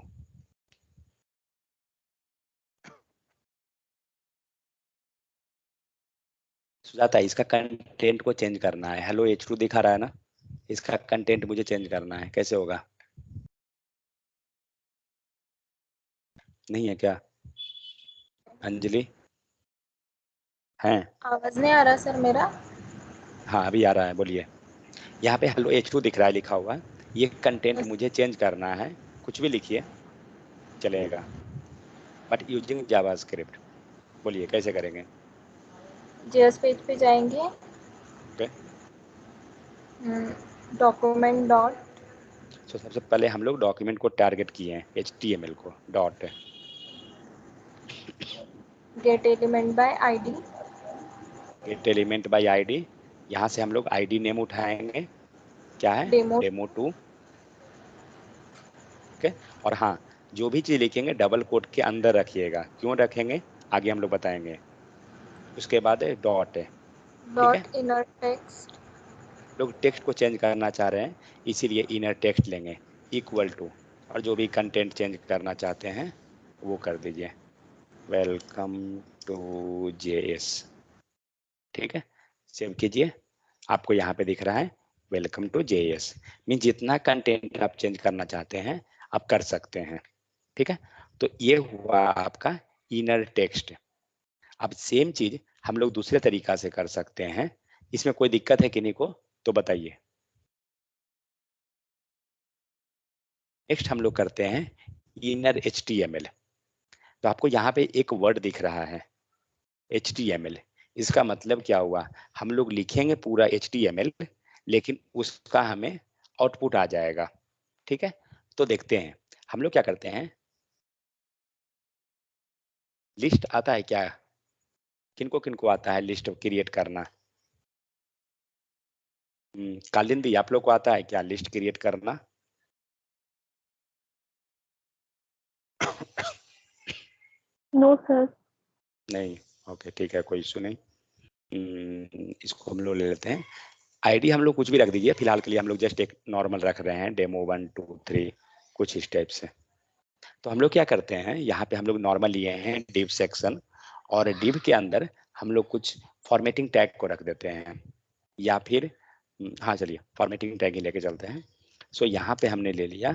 सुजाता, इसका कंटेंट को चेंज करना है, हेलो H2 दिखा रहा है ना, इसका कंटेंट मुझे चेंज करना है, कैसे होगा, नहीं है क्या अंजलि, हैं? आवाज नहीं आ रहा सर मेरा। हाँ अभी आ रहा है, बोलिए। यहाँ पे हेलो H2 दिख रहा है लिखा हुआ, ये कंटेंट मुझे चेंज करना है, कुछ भी लिखिए चलेगा, बट यूजिंग जावास्क्रिप्ट। बोलिए कैसे करेंगे। जेएस पेज पे जाएंगे, ओके, डॉक्यूमेंट डॉट तो सबसे पहले हम लोग डॉक्यूमेंट को टारगेट किए हैं, HTML को, dot gate element by ID, gate element by ID. यहाँ से हम लोग आईडी नेम उठाएंगे, क्या है, डेमो डेमो2। ओके, और हाँ, जो भी चीज लिखेंगे डबल कोट के अंदर रखिएगा, क्यों रखेंगे आगे हम लोग बताएंगे। उसके बाद डॉट है, ठीक है, डॉट इनर टेक्स्ट, लोग टेक्स्ट को चेंज करना चाह रहे हैं, इसीलिए इनर टेक्स्ट लेंगे, इक्वल टू, और जो भी कंटेंट चेंज करना चाहते हैं वो कर दीजिए, वेलकम टू जेएस, ठीक है। सेव कीजिए, आपको यहाँ पे दिख रहा है वेलकम टू जेएस, मीन जितना कंटेंट आप चेंज करना चाहते हैं आप कर सकते हैं, ठीक है। तो ये हुआ आपका इनर टेक्स्ट। अब सेम चीज हम लोग दूसरे तरीका से कर सकते हैं, इसमें कोई दिक्कत है किन्हीं को तो बताइए। नेक्स्ट हम लोग करते हैं इनर HTML। तो आपको यहाँ पे एक वर्ड दिख रहा है HTML, इसका मतलब क्या हुआ, हम लोग लिखेंगे पूरा HTML, लेकिन उसका हमें आउटपुट आ जाएगा, ठीक है। तो देखते हैं हम लोग क्या करते हैं, लिस्ट आता है क्या, किनको किनको आता है लिस्ट क्रिएट करना, कालिंदी आप लोग को आता है क्या लिस्ट क्रिएट करना। No sir. नहीं, ओके ठीक है, कोई इशू नहीं। इसको हम लोग ले लेते हैं, आईडी हम लोग कुछ भी रख दीजिए, फिलहाल के लिए हम लोग जस्ट एक नॉर्मल रख रहे हैं, डेमो 1 2 3 कुछ इस टाइप से। तो हम लोग क्या करते हैं, यहाँ पे हम लोग नॉर्मल लिए हैं डिव सेक्शन, और डिव के अंदर हम लोग कुछ फॉर्मेटिंग टैग को रख देते हैं, या फिर हाँ चलिए फॉर्मेटिंग टैग ही लेके चलते हैं। सो यहाँ पे हमने ले लिया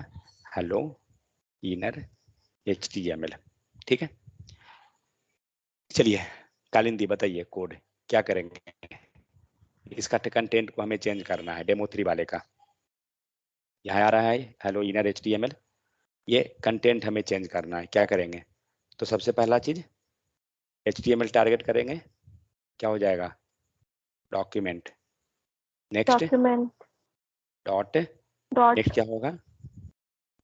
हेलो इनर HTML, ठीक है। चलिए कालिंदी बताइए कोड क्या करेंगे, इसका कंटेंट को हमें चेंज करना है, डेमो 3 वाले का, यहाँ आ रहा है हेलो इनर HTML, ये कंटेंट हमें चेंज करना है, क्या करेंगे, तो सबसे पहला चीज HTML टारगेट करेंगे, क्या हो जाएगा, document, next document dot, dot next क्या होगा,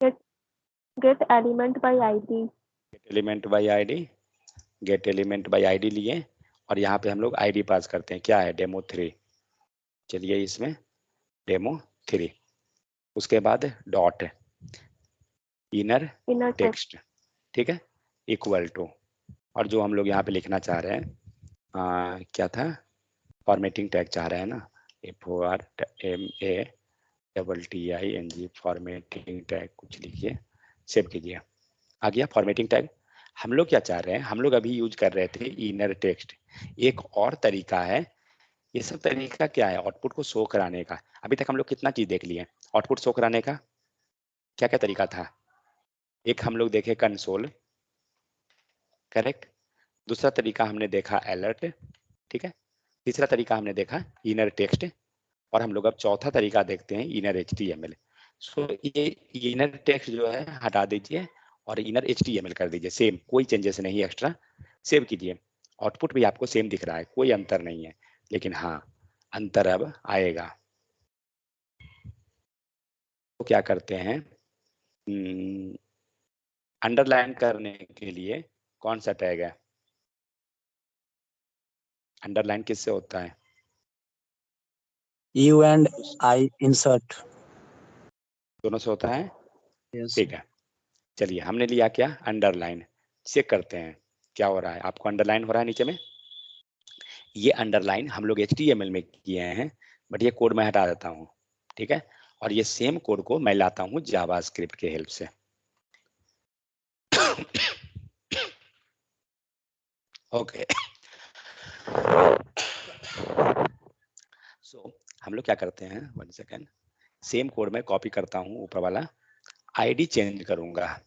gate element by ID, gate element by ID, gate element by ID लिए, और यहाँ पे हम लोग आईडी पास करते हैं, क्या है, डेमो 3। चलिए इसमें डेमो 3, उसके बाद dot inner inner text, text, ठीक है, इक्वल टू, और जो हम लोग यहाँ पे लिखना चाह रहे हैं क्या था, फॉर्मेटिंग टैग चाह रहे हैं ना, FORMATING फॉर्मेटिंग टैग कुछ लिखिए, सेव कीजिए, आ गया फॉर्मेटिंग टैग। हम लोग क्या चाह रहे हैं, हम लोग अभी यूज कर रहे थे इनर टेक्स्ट। एक और तरीका है, ये सब तरीका क्या है, आउटपुट को शो कराने का। अभी तक हम लोग कितना चीज देख लिए, आउटपुट शो कराने का क्या क्या तरीका था। एक हम लोग देखे कंसोल, करेक्ट। दूसरा तरीका हमने देखा अलर्ट, ठीक है। तीसरा तरीका हमने देखा इनर टेक्स्ट, और हम लोग अब चौथा तरीका देखते हैं इनर HTML। सो ये इनर टेक्स्ट जो है हटा दीजिए और इनर HTML कर दीजिए, सेम, कोई चेंजेस नहीं एक्स्ट्रा। सेव कीजिए, आउटपुट भी आपको सेम दिख रहा है, कोई अंतर नहीं है, लेकिन हाँ अंतर अब आएगा। तो क्या करते हैं, अंडरलाइन करने के लिए कौन सा टैग है, अंडरलाइन किससे होता है, U and I insert। दोनों से होता है, Yes। ठीक है। चलिए हमने लिया क्या, अंडरलाइन। चेक करते हैं क्या हो रहा है, आपको अंडरलाइन हो रहा है नीचे में। ये अंडरलाइन हम लोग HTML में किए हैं, बट ये कोड मैं हटा देता हूँ, ठीक है। और ये सेम कोड को मैं लाता हूँ जावास्क्रिप्ट के हेल्प से। ओके। सो हम लोग क्या करते हैं, 1 सेकेंड, सेम कोड में कॉपी करता हूँ, ऊपर वाला ID चेंज करूंगा,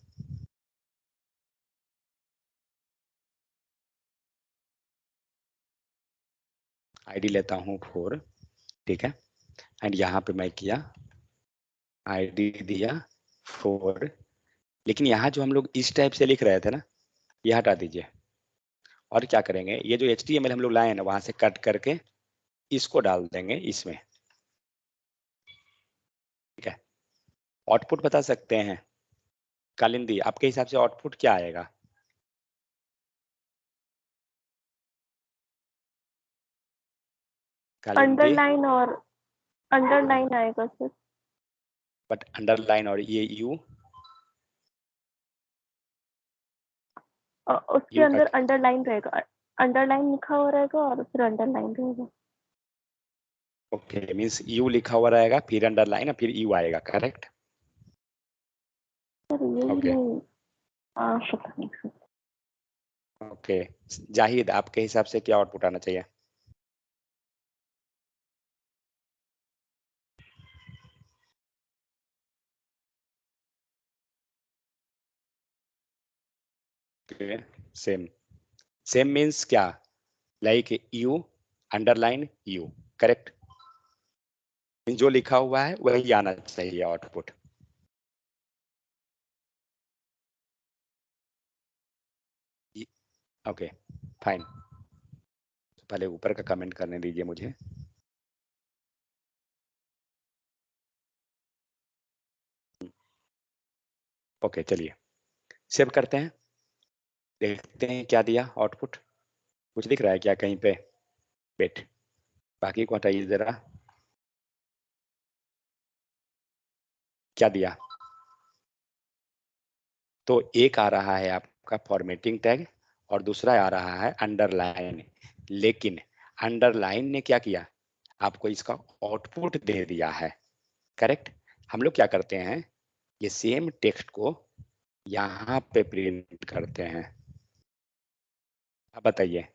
ID लेता हूँ 4, ठीक है। एंड यहाँ पे मैं किया ID दिया 4, लेकिन यहाँ जो हम लोग इस टाइप से लिख रहे थे ना, ये हटा दीजिए। और क्या करेंगे, ये जो HTML हम लोग लाए हैं ना, वहां से कट करके इसको डाल देंगे इसमें, ठीक है। आउटपुट बता सकते हैं कालिंदी, आपके हिसाब से आउटपुट क्या आएगा, कालिंदी? अंडरलाइन और अंडरलाइन आएगा सर। बट अंडरलाइन और ये यू, उसके यू अंदर अंडरलाइन रहेगा, अंडरलाइन लिखा हुआ रहेगा और फिर अंडरलाइन रहेगा। ओके, मींस यू लिखा हुआ रहेगा, फिर अंडरलाइन और फिर यू आएगा, करेक्ट। सर यही ओके नहीं, पता नहीं सर। ओके, जाहिद आपके हिसाब से क्या आउटपुट आना चाहिए, सेम, सेम मीन्स क्या, like you underline you, correct. जो लिखा हुआ है वही आना चाहिए आउटपुट। ओके फाइन, पहले ऊपर का कमेंट करने दीजिए मुझे। ओके चलिए सेव करते हैं, देखते हैं क्या दिया आउटपुट, कुछ दिख रहा है क्या कहीं पे, वेट, बाकी को हटाइए जरा, क्या दिया। तो एक आ रहा है आपका फॉर्मेटिंग टैग और दूसरा आ रहा है अंडरलाइन, लेकिन अंडरलाइन ने क्या किया, आपको इसका आउटपुट दे दिया है, करेक्ट। हम लोग क्या करते हैं, ये सेम टेक्स्ट को यहाँ पे प्रिंट करते हैं। अब बताइए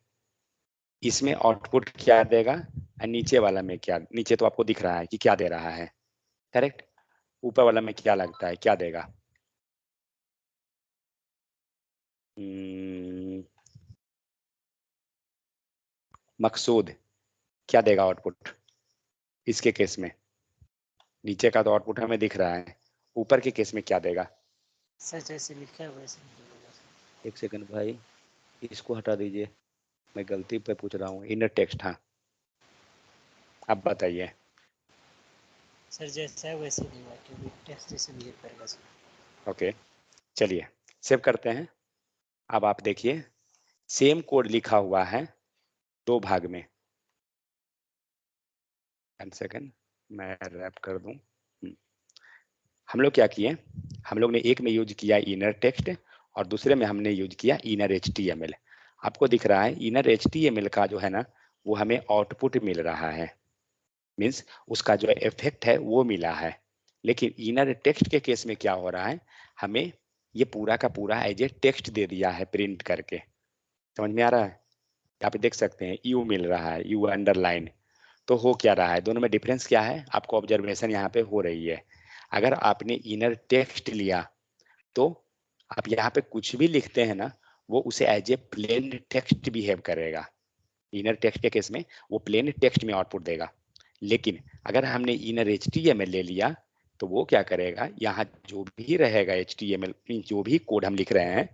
इसमें आउटपुट क्या देगा और नीचे वाला में क्या, नीचे तो आपको दिख रहा है कि क्या दे रहा है, करेक्ट। ऊपर वाला में क्या लगता है क्या देगा, मकसूद क्या देगा आउटपुट इसके केस में, नीचे का तो आउटपुट हमें दिख रहा है, ऊपर के केस में क्या देगा। सर जैसे लिखा है वैसे लिखेगा। एक सेकंड भाई, इसको हटा दीजिए, मैं गलती पे पूछ रहा हूँ, इनर टेक्स्ट, हाँ अब बताइए। सर जैसा है वैसे लिखेगा, क्योंकि टेक्स्ट जैसे बिहेव करेगा सर। ओके चलिए सेव करते हैं। अब आप देखिए सेम कोड लिखा हुआ है 2 भाग में, 1 सेकंड मैं रैप कर दूं। हम लोग क्या किए, हम लोग ने एक में यूज किया इनर टेक्स्ट और दूसरे में हमने यूज किया इनर HTML। आपको दिख रहा है इनर HTML का जो है ना, वो हमें आउटपुट मिल रहा है, मीन्स उसका जो इफेक्ट है वो मिला है। लेकिन इनर टेक्स्ट के केस में क्या हो रहा है, हमें ये पूरा का पूरा एज ए टेक्स्ट दे दिया है प्रिंट करके। समझ में आ रहा है? यहाँ पे देख सकते हैं यू मिल रहा है, यू अंडरलाइन। तो हो क्या रहा है, दोनों में डिफरेंस क्या है, आपको ऑब्जर्वेशन यहाँ पे हो रही है। अगर आपने इनर टेक्स्ट लिया तो आप यहाँ पे कुछ भी लिखते हैं ना, वो उसे as a plain text behave करेगा। इनर टेक्स्ट के केस में वो प्लेन टेक्स्ट में आउटपुट देगा। लेकिन अगर हमने इनर HTML ले लिया तो वो क्या करेगा, यहाँ जो भी रहेगा HTML जो भी कोड हम लिख रहे हैं,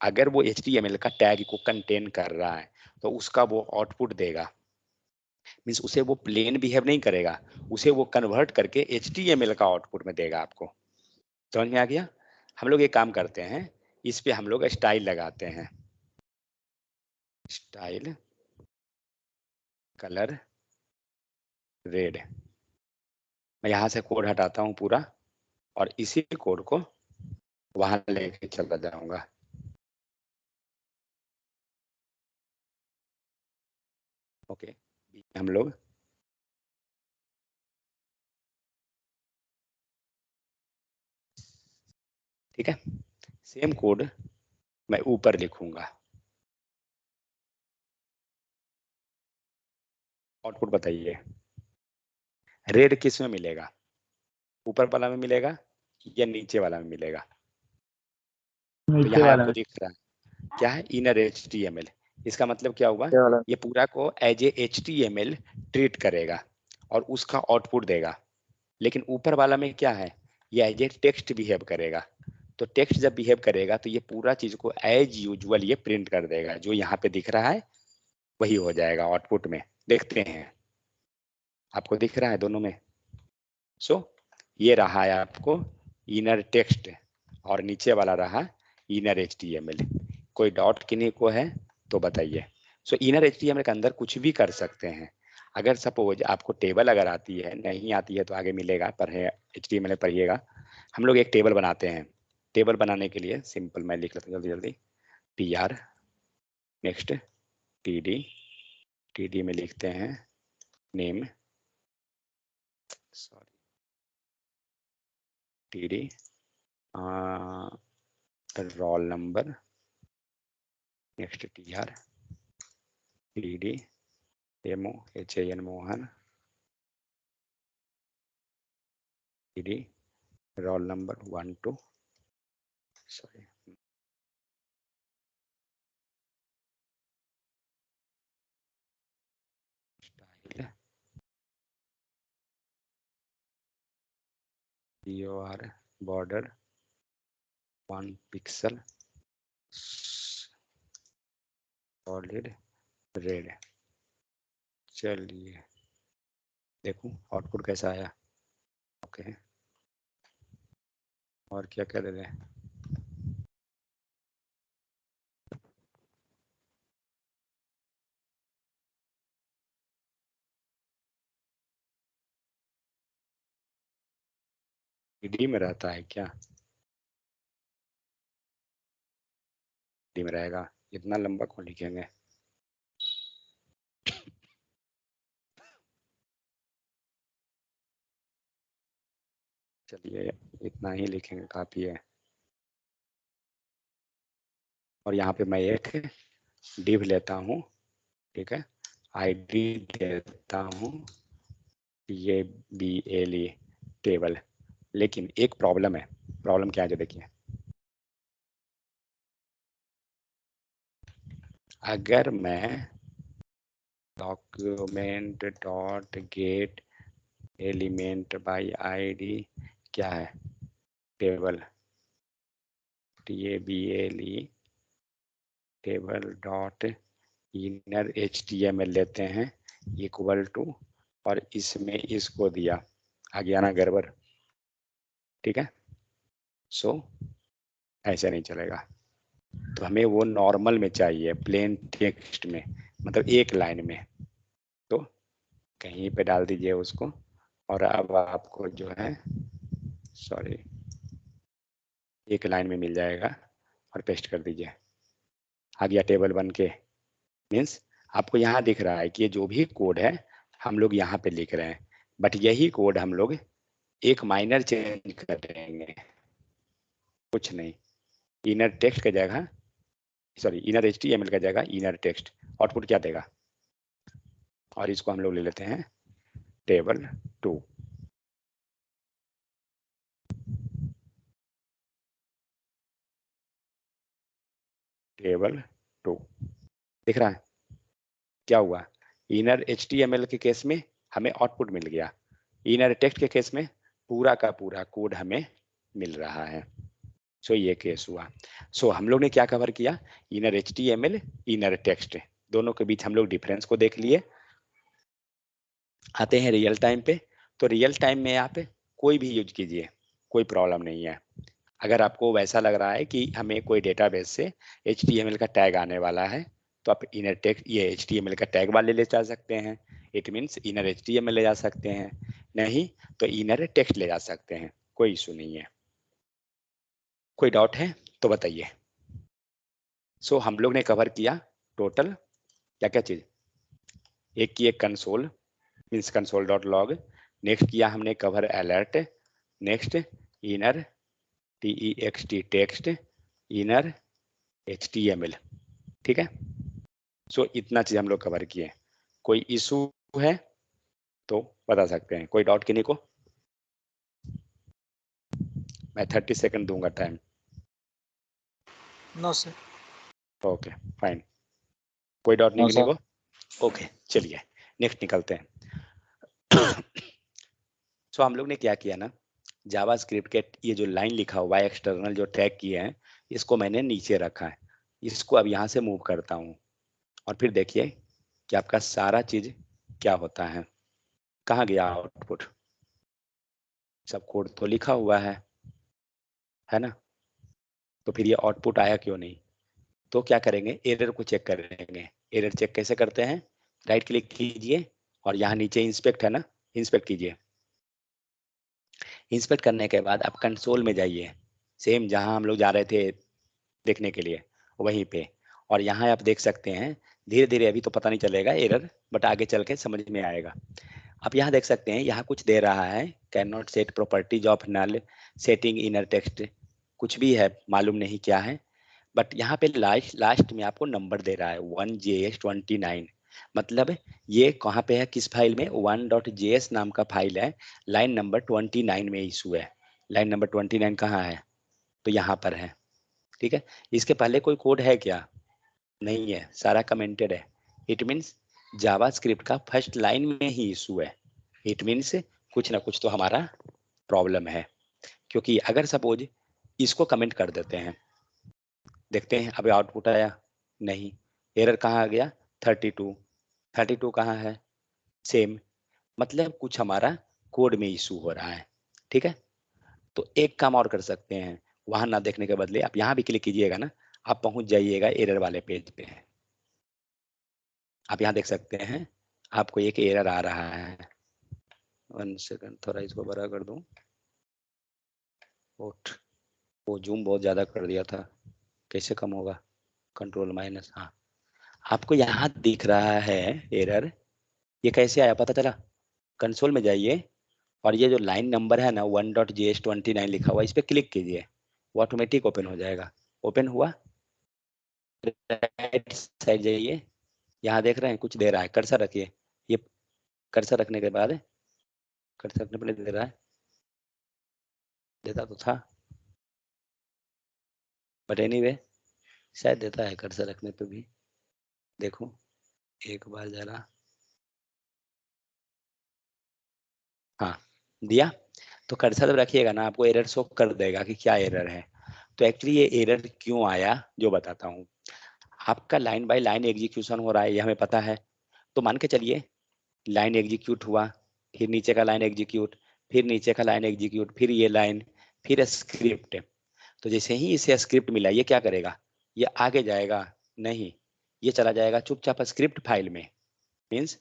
अगर वो HTML का टैग को कंटेन कर रहा है तो उसका वो आउटपुट देगा। मीन्स उसे वो प्लेन बिहेव नहीं करेगा, उसे वो कन्वर्ट करके HTML का आउटपुट में देगा आपको। समझ में आ गया? हम लोग एक काम करते हैं, इस पे हम लोग स्टाइल लगाते हैं, स्टाइल कलर रेड। मैं यहाँ से कोड हटाता हूँ पूरा और इसी कोड को वहां लेके चला जाऊंगा। ओके, हम लोग ठीक है, सेम कोड मैं ऊपर लिखूंगा। आउटपुट बताइए, रेड किस में मिलेगा, ऊपर वाला में मिलेगा या नीचे वाला में मिलेगा? तो नीचे यहाँ वाला आपको में। दिख रहा है क्या है, इनर HTML। इसका मतलब क्या हुआ, नीचे वाला। ये पूरा को एज ए HTML ट्रीट करेगा और उसका आउटपुट देगा। लेकिन ऊपर वाला में क्या है, ये एज ए टेक्स्ट बिहेव करेगा। तो टेक्स्ट जब बिहेव करेगा तो ये पूरा चीज को एज यूजुअल ये प्रिंट कर देगा, जो यहाँ पे दिख रहा है वही हो जाएगा आउटपुट में। देखते हैं, आपको दिख रहा है दोनों में? सो ये रहा है आपको इनर टेक्स्ट और नीचे वाला रहा इनर HTML। कोई डाउट किन्हीं को है तो बताइए। सो इनर HTML के अंदर कुछ भी कर सकते हैं। अगर सपोज आपको टेबल अगर आती है, नहीं आती है तो आगे मिलेगा, पर है HTML पढ़िएगा। हम लोग एक टेबल बनाते हैं। टेबल बनाने के लिए सिंपल मैं लिख लेता हूँ जल्दी जल्दी, TR नेक्स्ट TD में लिखते हैं name, sorry TD roll number, next TR TD MOHAN Mohan, TD roll number 1 2, sorry style BOR border 1 pixel solid red. चलिए देखूं आउटपुट कैसा आया। ओके, और क्या कर रहे हैं, TD में रहता है क्या? TD में रहेगा, इतना लंबा कौन लिखेंगे। चलिए इतना ही लिखेंगे, काफी है। और यहाँ पे मैं एक डिव लेता हूँ, ठीक है, ID देता हूँ TABLE टेबल। लेकिन एक प्रॉब्लम है, प्रॉब्लम क्या है जो देखिए, अगर मैं document dot gate element by ID क्या है, table TABLE table dot inner HTML लेते हैं इक्वल टू, और इसमें इसको दिया, आ गया ना गड़बड़, ठीक है। सो ऐसे नहीं चलेगा, तो हमें वो नॉर्मल में चाहिए, प्लेन टेक्स्ट में, मतलब एक लाइन में। तो कहीं पे डाल दीजिए उसको, और अब आपको जो है, सॉरी, एक लाइन में मिल जाएगा और पेस्ट कर दीजिए, आ गया टेबल बन के। मीन्स आपको यहाँ दिख रहा है कि ये जो भी कोड है हम लोग यहाँ पे लिख रहे हैं, बट यही कोड हम लोग एक माइनर चेंज करेंगे, कुछ नहीं। इनर टेक्स्ट की जगह, सॉरी इनर HTML का जगह इनर टेक्स्ट, आउटपुट क्या देगा, और इसको हम लोग ले लेते हैं टेबल 2। टेबल 2 दिख रहा है क्या हुआ, इनर HTML के केस में हमें आउटपुट मिल गया, इनर टेक्स्ट के केस में पूरा का पूरा कोड हमें मिल रहा है। सो ये केस हुआ। सो हम लोग ने क्या कवर किया, इनर HTML इनर टेक्स्ट, दोनों के बीच हम लोग डिफरेंस को देख लिए। आते हैं रियल टाइम पे, तो रियल टाइम में आप कोई भी यूज कीजिए, कोई प्रॉब्लम नहीं है। अगर आपको वैसा लग रहा है कि हमें कोई डेटाबेस से HTML का टैग आने वाला है, तो आप इनर टेक्स्ट ये HTML का टैग वाले ले जा सकते हैं, इट मीन्स इनर HTML ले जा सकते हैं, नहीं तो इनर टेक्स्ट ले जा सकते हैं, कोई इशू नहीं है। कोई डाउट है तो बताइए। सो हम लोग ने कवर किया टोटल क्या क्या चीज, एक की एक कंसोल मीन्स console.log, नेक्स्ट किया हमने cover alert, next inner TEXT text, inner HTML, ठीक है। सो इतना चीज हम लोग कवर किए। कोई इशू है तो बता सकते हैं, कोई डाउट किन्हीं को? मैं 30 सेकंड दूंगा time. No sir. Okay fine, कोई डाउट नहीं No, किन्हीं sir. को? ओके चलिए नेक्स्ट निकलते हैं। सो हम लोग ने क्या किया ना, जावास्क्रिप्ट के ये जो लाइन लिखा हुआ है एक्सटर्नल जो टैग किए हैं, इसको मैंने नीचे रखा है, इसको अब यहाँ से मूव करता हूँ, और फिर देखिए कि आपका सारा चीज क्या होता है। कहाँ गया आउटपुट, सब कोड तो लिखा हुआ है ना, तो फिर ये आउटपुट आया क्यों नहीं? तो क्या करेंगे, एरर को चेक करेंगे। एरर चेक कैसे करते हैं, राइट क्लिक कीजिए और यहाँ नीचे इंस्पेक्ट है ना, इंस्पेक्ट कीजिए। इंस्पेक्ट करने के बाद आप कंसोल में जाइए, सेम जहाँ हम लोग जा रहे थे देखने के लिए वहीं पे, और यहाँ आप देख सकते हैं धीरे धीरे, अभी तो पता नहीं चलेगा एरर, बट आगे चल के समझ में आएगा। आप यहाँ देख सकते हैं, यहाँ कुछ दे रहा है, can not set properties of null, setting inner text, कुछ भी है मालूम नहीं क्या है, बट यहाँ पे लास्ट में आपको नंबर दे रहा है 1JS29, मतलब ये कहाँ पे है, किस फाइल में, 1.js नाम का फाइल है, लाइन नंबर 29 में इशू है। लाइन नंबर 29 कहाँ है, तो यहाँ पर है, ठीक है। इसके पहले कोई कोड है क्या, नहीं है, सारा कमेंटेड है। इट मीन्स जावास्क्रिप्ट का फर्स्ट लाइन में ही इशू है, इट मीन्स कुछ ना कुछ तो हमारा प्रॉब्लम है। क्योंकि अगर सपोज इसको कमेंट कर देते हैं, देखते हैं अभी आउटपुट आया नहीं, एरर कहाँ आ गया 32 कहाँ है, सेम, मतलब कुछ हमारा कोड में इशू हो रहा है, ठीक है। तो एक काम और कर सकते हैं, वहां ना देखने के बदले आप यहाँ भी क्लिक कीजिएगा ना, आप पहुंच जाइएगा एरर वाले पेज पे। आप यहाँ देख सकते हैं आपको एक एरर आ रहा है, 1 सेकंड थोड़ा इसको बड़ा कर दूं, वो जूम बहुत ज्यादा कर दिया था, कैसे कम होगा, कंट्रोल माइनस, हाँ। आपको यहाँ दिख रहा है एरर, ये कैसे आया पता चला, कंसोल में जाइए और ये जो लाइन नंबर है ना 1.js29 लिखा हुआ, इस पर क्लिक कीजिए, वो ऑटोमेटिक ओपन हो जाएगा। ओपन हुआ, राइट साइड जाइए, यहाँ देख रहे हैं कुछ दे रहा है, कर्सर रखिए, ये कर्सर रखने के बाद, कर्सर रखने पर दे रहा है, देता तो था बट एनीवे शायद देता है कर्सर रखने पे भी, देखो एक बार जरा, हाँ दिया, तो कर्सर जब रखिएगा ना आपको एरर शो कर देगा कि क्या एरर है। तो एक्चुअली ये एरर क्यों आया जो बताता हूँ, आपका लाइन बाय लाइन एग्जीक्यूशन हो रहा है, ये हमें पता है। तो मान के चलिए लाइन एग्जीक्यूट हुआ, फिर नीचे का लाइन एग्जीक्यूट, फिर नीचे का लाइन एग्जीक्यूट, फिर ये लाइन, फिर स्क्रिप्ट। तो जैसे ही इसे स्क्रिप्ट मिला, ये क्या करेगा, ये आगे जाएगा नहीं, ये चला जाएगा चुपचाप स्क्रिप्ट फाइल में, मीन्स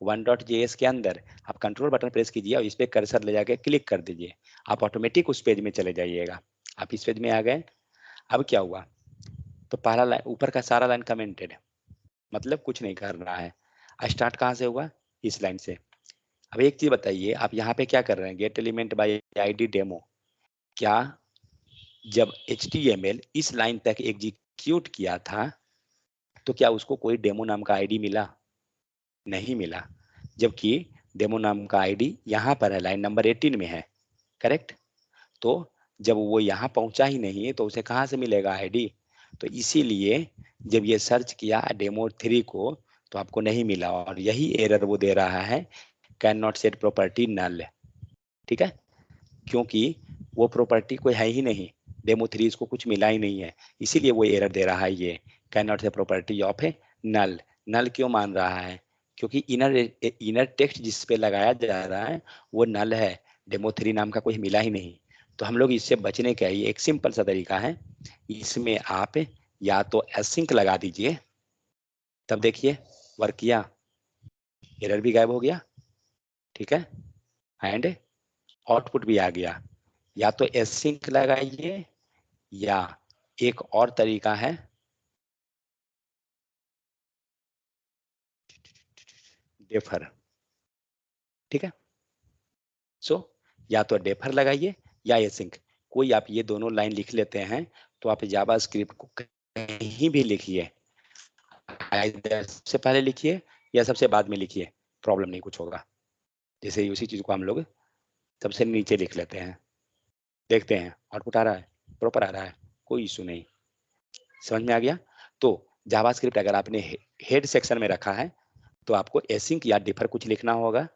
1.js के अंदर आप कंट्रोल बटन प्रेस कीजिए और इस पे कर्सर ले जाके क्लिक कर दीजिए, आप ऑटोमेटिक उस पेज में चले जाइएगा। आप इस पेज में आ गए, अब क्या हुआ, तो पहला लाइन ऊपर का सारा लाइन कमेंटेड है, मतलब कुछ नहीं करना है। स्टार्ट कहाँ से होगा? इस लाइन से। अब एक चीज बताइए, आप यहाँ पे क्या कर रहे हैं? Gate element by ID demo. क्या जब HTML इस लाइन तक एग्जीक्यूट किया था तो क्या उसको कोई डेमो नाम का आईडी मिला? नहीं मिला। जबकि डेमो नाम का आईडी यहाँ पर है, लाइन नंबर 18 में है, करेक्ट? तो जब वो यहाँ पहुंचा ही नहीं तो उसे कहाँ से मिलेगा आईडी? तो इसीलिए जब ये सर्च किया डेमो 3 को तो आपको नहीं मिला, और यही एरर वो दे रहा है, कैन नॉट सेट प्रॉपर्टी नल। ठीक है, क्योंकि वो प्रॉपर्टी कोई है ही नहीं, डेमो 3 इसको कुछ मिला ही नहीं है, इसीलिए वो एरर दे रहा है ये, can not set property of a null. Null क्यों मान रहा है? क्योंकि इनर टेक्स्ट जिस पे लगाया जा रहा है वो नल है, डेमो 3 नाम का कोई मिला ही नहीं। तो हम लोग इससे बचने का ये एक सिंपल सा तरीका है, इसमें आप या तो एसिंक लगा दीजिए, तब देखिए वर्क किया, एरर भी गायब हो गया, ठीक है, एंड आउटपुट भी आ गया। या तो एसिंक लगाइए, या एक और तरीका है डेफर। ठीक है, सो या तो डेफर लगाइए या एसिंक, कोई आप ये दोनों लाइन लिख लेते हैं तो आप जावा स्क्रिप्ट को कहीं भी लिखिए, सबसे पहले लिखिए या सबसे बाद में लिखिए, प्रॉब्लम नहीं कुछ होगा। जैसे उसी चीज को हम लोग सबसे नीचे लिख लेते हैं, देखते हैं आउटपुट आ रहा है, प्रॉपर आ रहा है, कोई इशू नहीं। समझ में आ गया? तो जावास्क्रिप्ट अगर आपने हेड सेक्शन में रखा है तो आपको एसिंक या डिफर कुछ लिखना होगा।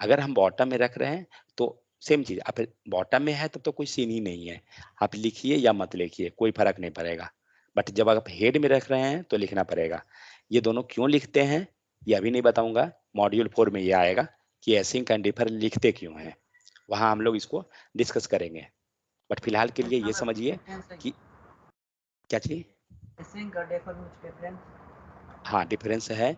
अगर हम बॉटम में रख रहे हैं तो सेम चीज, आप बॉटम में है तब तो कोई सीन ही नहीं है, आप लिखिए या मत लिखिए कोई फर्क नहीं पड़ेगा। बट जब आप हेड में रख रहे हैं तो लिखना पड़ेगा। ये दोनों क्यों लिखते हैं ये अभी नहीं बताऊंगा, मॉड्यूल 4 में ये आएगा कि एसिंक एंड डिफर लिखते क्यों हैं, वहां हम लोग इसको डिस्कस करेंगे। बट फिलहाल के लिए ये समझिए कि क्या चीज, हाँ डिफरेंस है,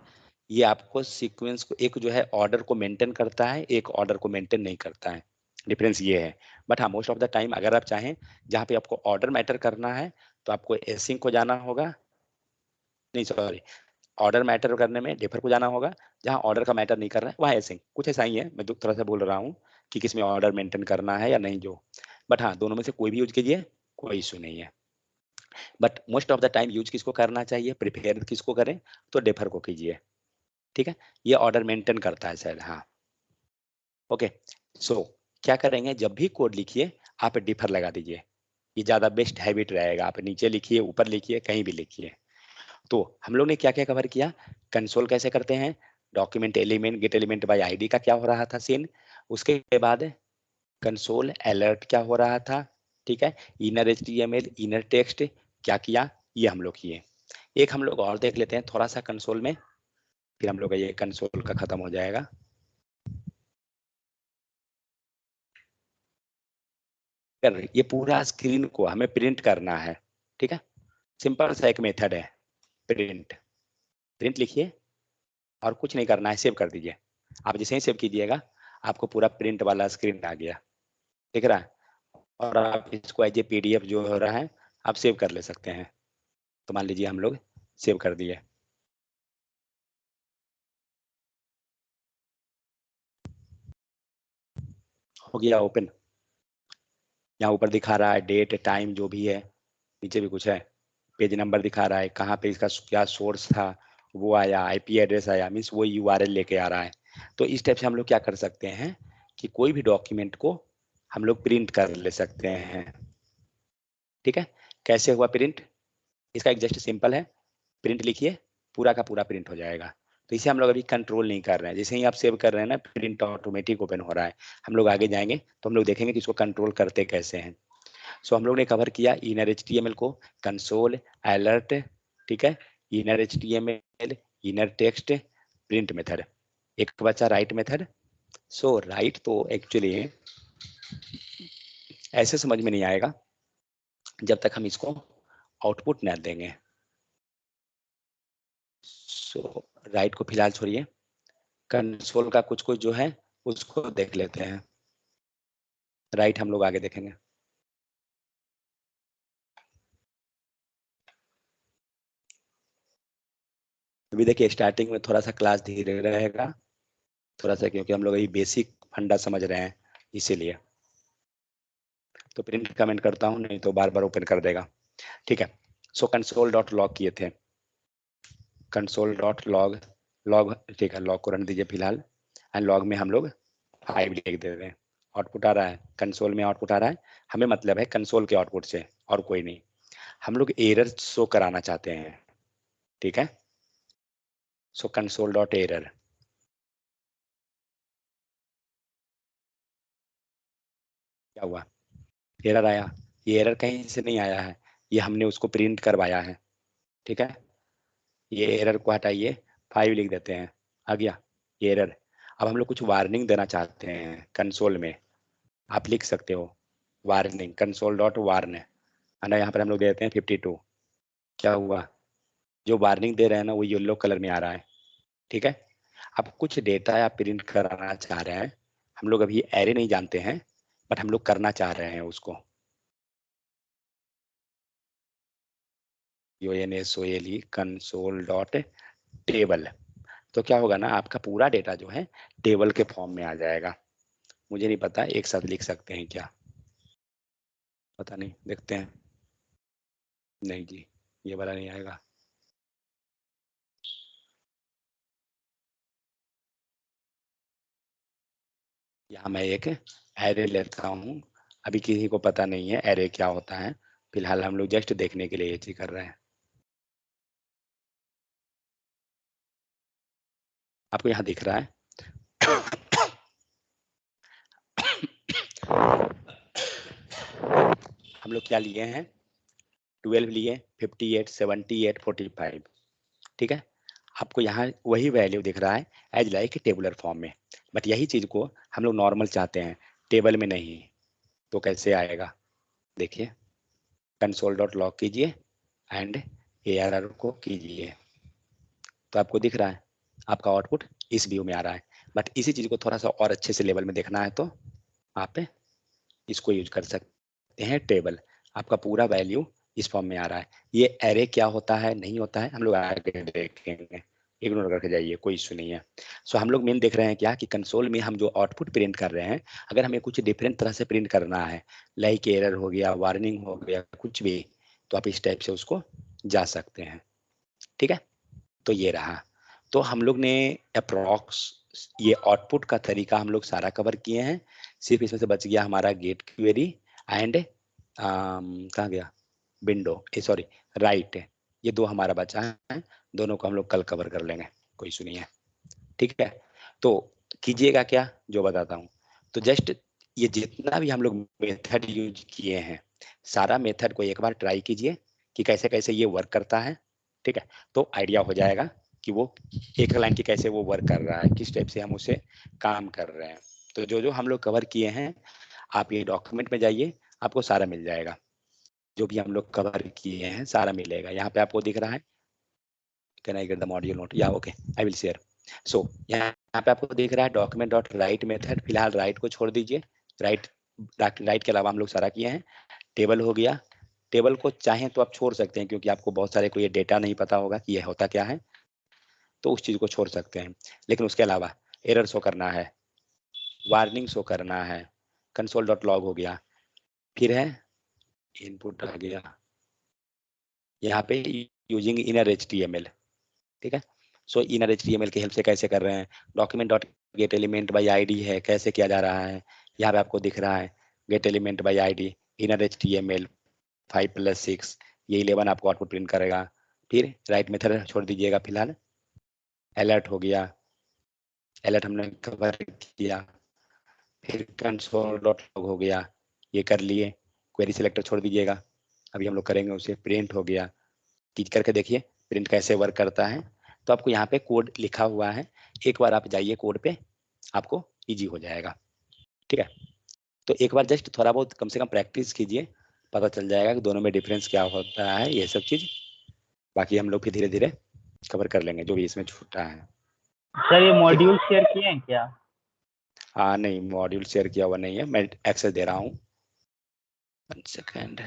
ये आपको सीक्वेंस को, एक जो है ऑर्डर को मेंटेन करता है, एक ऑर्डर को मेंटेन नहीं करता है, डिफरेंस ये है। बट हाँ मोस्ट ऑफ द टाइम अगर आप चाहें जहाँ पे आपको ऑर्डर मैटर करना है तो आपको एसिंक को जाना होगा, नहीं सॉरी, ऑर्डर मैटर करने में डिफर को जाना होगा, जहाँ ऑर्डर का मैटर नहीं कर रहा है वहाँ एसिंक। कुछ ऐसा ही है, मैं थोड़ा सा बोल रहा हूँ कि किस में ऑर्डर मेंटेन करना है या नहीं जो, बट हाँ दोनों में से कोई भी यूज कीजिए, कोई इशू नहीं है। But most of the time use किसको करना चाहिए, प्रिपेयर किसको करें, तो डिफर को कीजिए। ठीक है, ये ऑर्डर मेंटेन करता है शायद, हाँ ओके। सो क्या करेंगे, जब भी कोड लिखिए आप डिफर लगा दीजिए, ये ज्यादा बेस्ट हैबिट रहेगा। आप नीचे लिखिए, ऊपर लिखिए, कहीं भी लिखिए। तो हम लोग ने क्या क्या कवर किया, कंसोल कैसे करते हैं, document element gate element by ID का क्या हो रहा था सीन, उसके बाद कंसोल अलर्ट क्या हो रहा था, ठीक है, इनर HTML इनर टेक्स्ट क्या किया, ये हम लोग किए। एक हम लोग और देख लेते हैं थोड़ा सा कंसोल में, फिर हम लोग का ये कंसोल का खत्म हो जाएगा। ये पूरा स्क्रीन को हमें प्रिंट करना है, ठीक है, सिंपल सा एक मेथड है, प्रिंट। प्रिंट लिखिए और कुछ नहीं करना है, सेव कर दीजिए। आप जैसे ही सेव कीजिएगा आपको पूरा प्रिंट वाला स्क्रीन आ गया, दिख रहा है, और आप इसको एज ए PDF जो हो रहा है आप सेव कर ले सकते हैं। तो मान लीजिए हम लोग सेव कर दिए, हो गया ओपन। यहाँ ऊपर दिखा रहा है डेट टाइम जो भी है, नीचे भी कुछ है, पेज नंबर दिखा रहा है, कहाँ पे इसका क्या सोर्स था वो आया, IP एड्रेस आया, मीन्स वो URL लेके आ रहा है। तो इस टाइप से हम लोग क्या कर सकते हैं कि कोई भी डॉक्यूमेंट को हम लोग प्रिंट कर ले सकते हैं। ठीक है, कैसे हुआ प्रिंट, इसका एक जस्ट सिंपल है, प्रिंट लिखिए, पूरा का पूरा प्रिंट हो जाएगा। तो इसे हम लोग अभी कंट्रोल नहीं कर रहे हैं, जैसे ही आप सेव कर रहे हैं ना प्रिंट ऑटोमेटिक ओपन हो रहा है। हम लोग आगे जाएंगे तो हम लोग देखेंगे कि इसको कंट्रोल करते कैसे हैं। सो हम लोग ने कवर किया इनर HTML को, कंसोल अलर्ट, ठीक है, inner HTML inner text, print method, एक बचा राइट मेथड। सो राइट तो एक्चुअली ऐसे समझ में नहीं आएगा जब तक हम इसको आउटपुट ना देंगे। सो राइट को फिलहाल छोड़िए, कंसोल का कुछ कुछ जो है उसको देख लेते हैं, राइट हम लोग आगे देखेंगे। अभी देखिए स्टार्टिंग में थोड़ा सा क्लास धीरे रहेगा, थोड़ा सा, क्योंकि हम लोग अभी बेसिक फंडा समझ रहे हैं इसीलिए। तो प्रिंट कमेंट करता हूँ, नहीं तो बार बार ओपन कर देगा। ठीक है, सो कंसोल डॉट लॉग किए थे, कंसोल डॉट लॉग, लॉग ठीक है, लॉग को रन दीजिए फिलहाल, एंड लॉग में हम लोग 5 लिख दे रहे हैं। आउटपुट आ रहा है, कंसोल में आउटपुट आ रहा है, हमें मतलब है कंसोल के आउटपुट से और कोई नहीं। हम लोग एरर शो कराना चाहते हैं, ठीक है। सो कंसोल डॉट एरर, क्या हुआ, एरर आया। ये एरर कहीं से नहीं आया है, ये हमने उसको प्रिंट करवाया है, ठीक है। ये एरर को हटाइए, 5 लिख देते हैं, आ गया ये एरर। अब हम लोग कुछ वार्निंग देना चाहते हैं कंसोल में, आप लिख सकते हो वार्निंग, कंसोल डॉट वार्न है ना, यहाँ पर हम लोग दे देते हैं 52। क्या हुआ, जो वार्निंग दे रहे हैं ना वो येलो कलर में आ रहा है, ठीक है। अब कुछ डेटा आप प्रिंट कराना चाह रहे हैं, हम लोग अभी एरे नहीं जानते हैं, बट हम लोग करना चाह रहे हैं उसको, UNSOLE कंसोल डॉट टेबल। तो क्या होगा ना, आपका पूरा डेटा जो है टेबल के फॉर्म में आ जाएगा। मुझे नहीं पता एक साथ लिख सकते हैं क्या, पता नहीं, देखते हैं। नहीं जी, ये वाला नहीं आएगा। यहाँ मैं एक एरे लेता हूँ, अभी किसी को पता नहीं है एरे क्या होता है, फिलहाल हम लोग जस्ट देखने के लिए ये चीज कर रहे हैं। आपको यहाँ दिख रहा है हम लोग क्या लिए हैं, 12 लिए, 58, 78, 45, ठीक है। आपको यहाँ वही वैल्यू दिख रहा है एज लाइक टेबुलर फॉर्म में, बट यही चीज को हम लोग नॉर्मल चाहते हैं, टेबल में नहीं। तो कैसे आएगा, देखिए, कंसोल डॉट लॉग कीजिए एंड ARR को कीजिए, तो आपको दिख रहा है आपका आउटपुट इस व्यू में आ रहा है। बट इसी चीज को थोड़ा सा और अच्छे से लेवल में देखना है तो आप इसको यूज कर सकते हैं, टेबल, आपका पूरा वैल्यू इस फॉर्म में आ रहा है। ये एरे क्या होता है नहीं होता है हम लोग आगे देखेंगे, इग्नोर करके जाइए, कोई इशू नहीं है। सो हम लोग मेन देख रहे हैं क्या कि कंसोल में हम जो आउटपुट प्रिंट कर रहे हैं, अगर हमें कुछ डिफरेंट तरह से प्रिंट करना है, लाइक एरर हो गया, वार्निंग हो गया, कुछ भी, तो आप इस टाइप से उसको जा सकते हैं, ठीक है। तो ये रहा, तो हम लोग ने अप्रॉक्स ये आउटपुट का तरीका हम लोग सारा कवर किए हैं। सिर्फ इसमें से बच गया हमारा गेट क्वेरी एंड कहाँ गया, विंडो, सॉरी राइट, ये दो हमारा बचा है, दोनों को हम लोग कल कवर कर लेंगे, कोई इशू नहीं है, ठीक है। तो कीजिएगा क्या, जो बताता हूँ, तो जस्ट ये जितना भी हम लोग मेथड यूज किए हैं, सारा मेथड को एक बार ट्राई कीजिए कि कैसे कैसे ये वर्क करता है, ठीक है। तो आइडिया हो जाएगा कि वो एक लाइन की कैसे वो वर्क कर रहा है, किस टाइप से हम उसे काम कर रहे हैं। तो जो जो हम लोग कवर किए हैं, आप ये डॉक्यूमेंट में जाइए, आपको सारा मिल जाएगा, जो भी हम लोग कवर किए हैं सारा मिलेगा। यहाँ पे आपको दिख रहा है, can I get the module note, या ओके आई विल शेयर। सो यहाँ पे आपको दिख रहा है डॉक्यूमेंट डॉट राइट मेथड, फिलहाल राइट को छोड़ दीजिए, राइट राइट के अलावा हम लोग सारा किए हैं। टेबल हो गया, टेबल को चाहें तो आप छोड़ सकते हैं, क्योंकि आपको बहुत सारे को ये डेटा नहीं पता होगा कि ये होता क्या है, तो उस चीज को छोड़ सकते हैं। लेकिन उसके अलावा एरर शो करना है, वार्निंग शो करना है, कंसोल डॉट लॉग हो गया, फिर है इनपुट आ गया, यहाँ पे यूजिंग इनर HTML, ठीक है। सो इनर HTML की हेल्प से कैसे कर रहे हैं, document dot gate element by ID है, कैसे किया जा रहा है, यहाँ पे आपको दिख रहा है gate element by ID, inner HTML 5+6, ये 11 आपको आउटपुट प्रिंट करेगा। फिर राइट मेथड छोड़ दीजिएगा फिलहाल, अलर्ट हो गया, अलर्ट हमने कवर किया, फिर कंसोल डॉट लॉग हो गया, ये कर लिए, क्वेरी सिलेक्टर छोड़ दीजिएगा, अभी हम लोग करेंगे उसे, प्रिंट हो गया, टीच करके देखिए प्रिंट कैसे वर्क करता है। तो आपको यहाँ पे कोड लिखा हुआ है, एक बार आप जाइए कोड पे, आपको इजी हो जाएगा, ठीक है। तो एक बार जस्ट थोड़ा बहुत कम से कम प्रैक्टिस कीजिए, पता चल जाएगा कि दोनों में डिफरेंस क्या होता है, ये सब चीज। बाकी हम लोग फिर धीरे धीरे कवर कर लेंगे जो भी इसमें छूटा है। सर ये मॉड्यूल शेयर किए हैं क्या? हाँ नहीं, मॉड्यूल शेयर किया हुआ नहीं है, मैं एक्सेस दे रहा हूँ, 1 सेकेंड।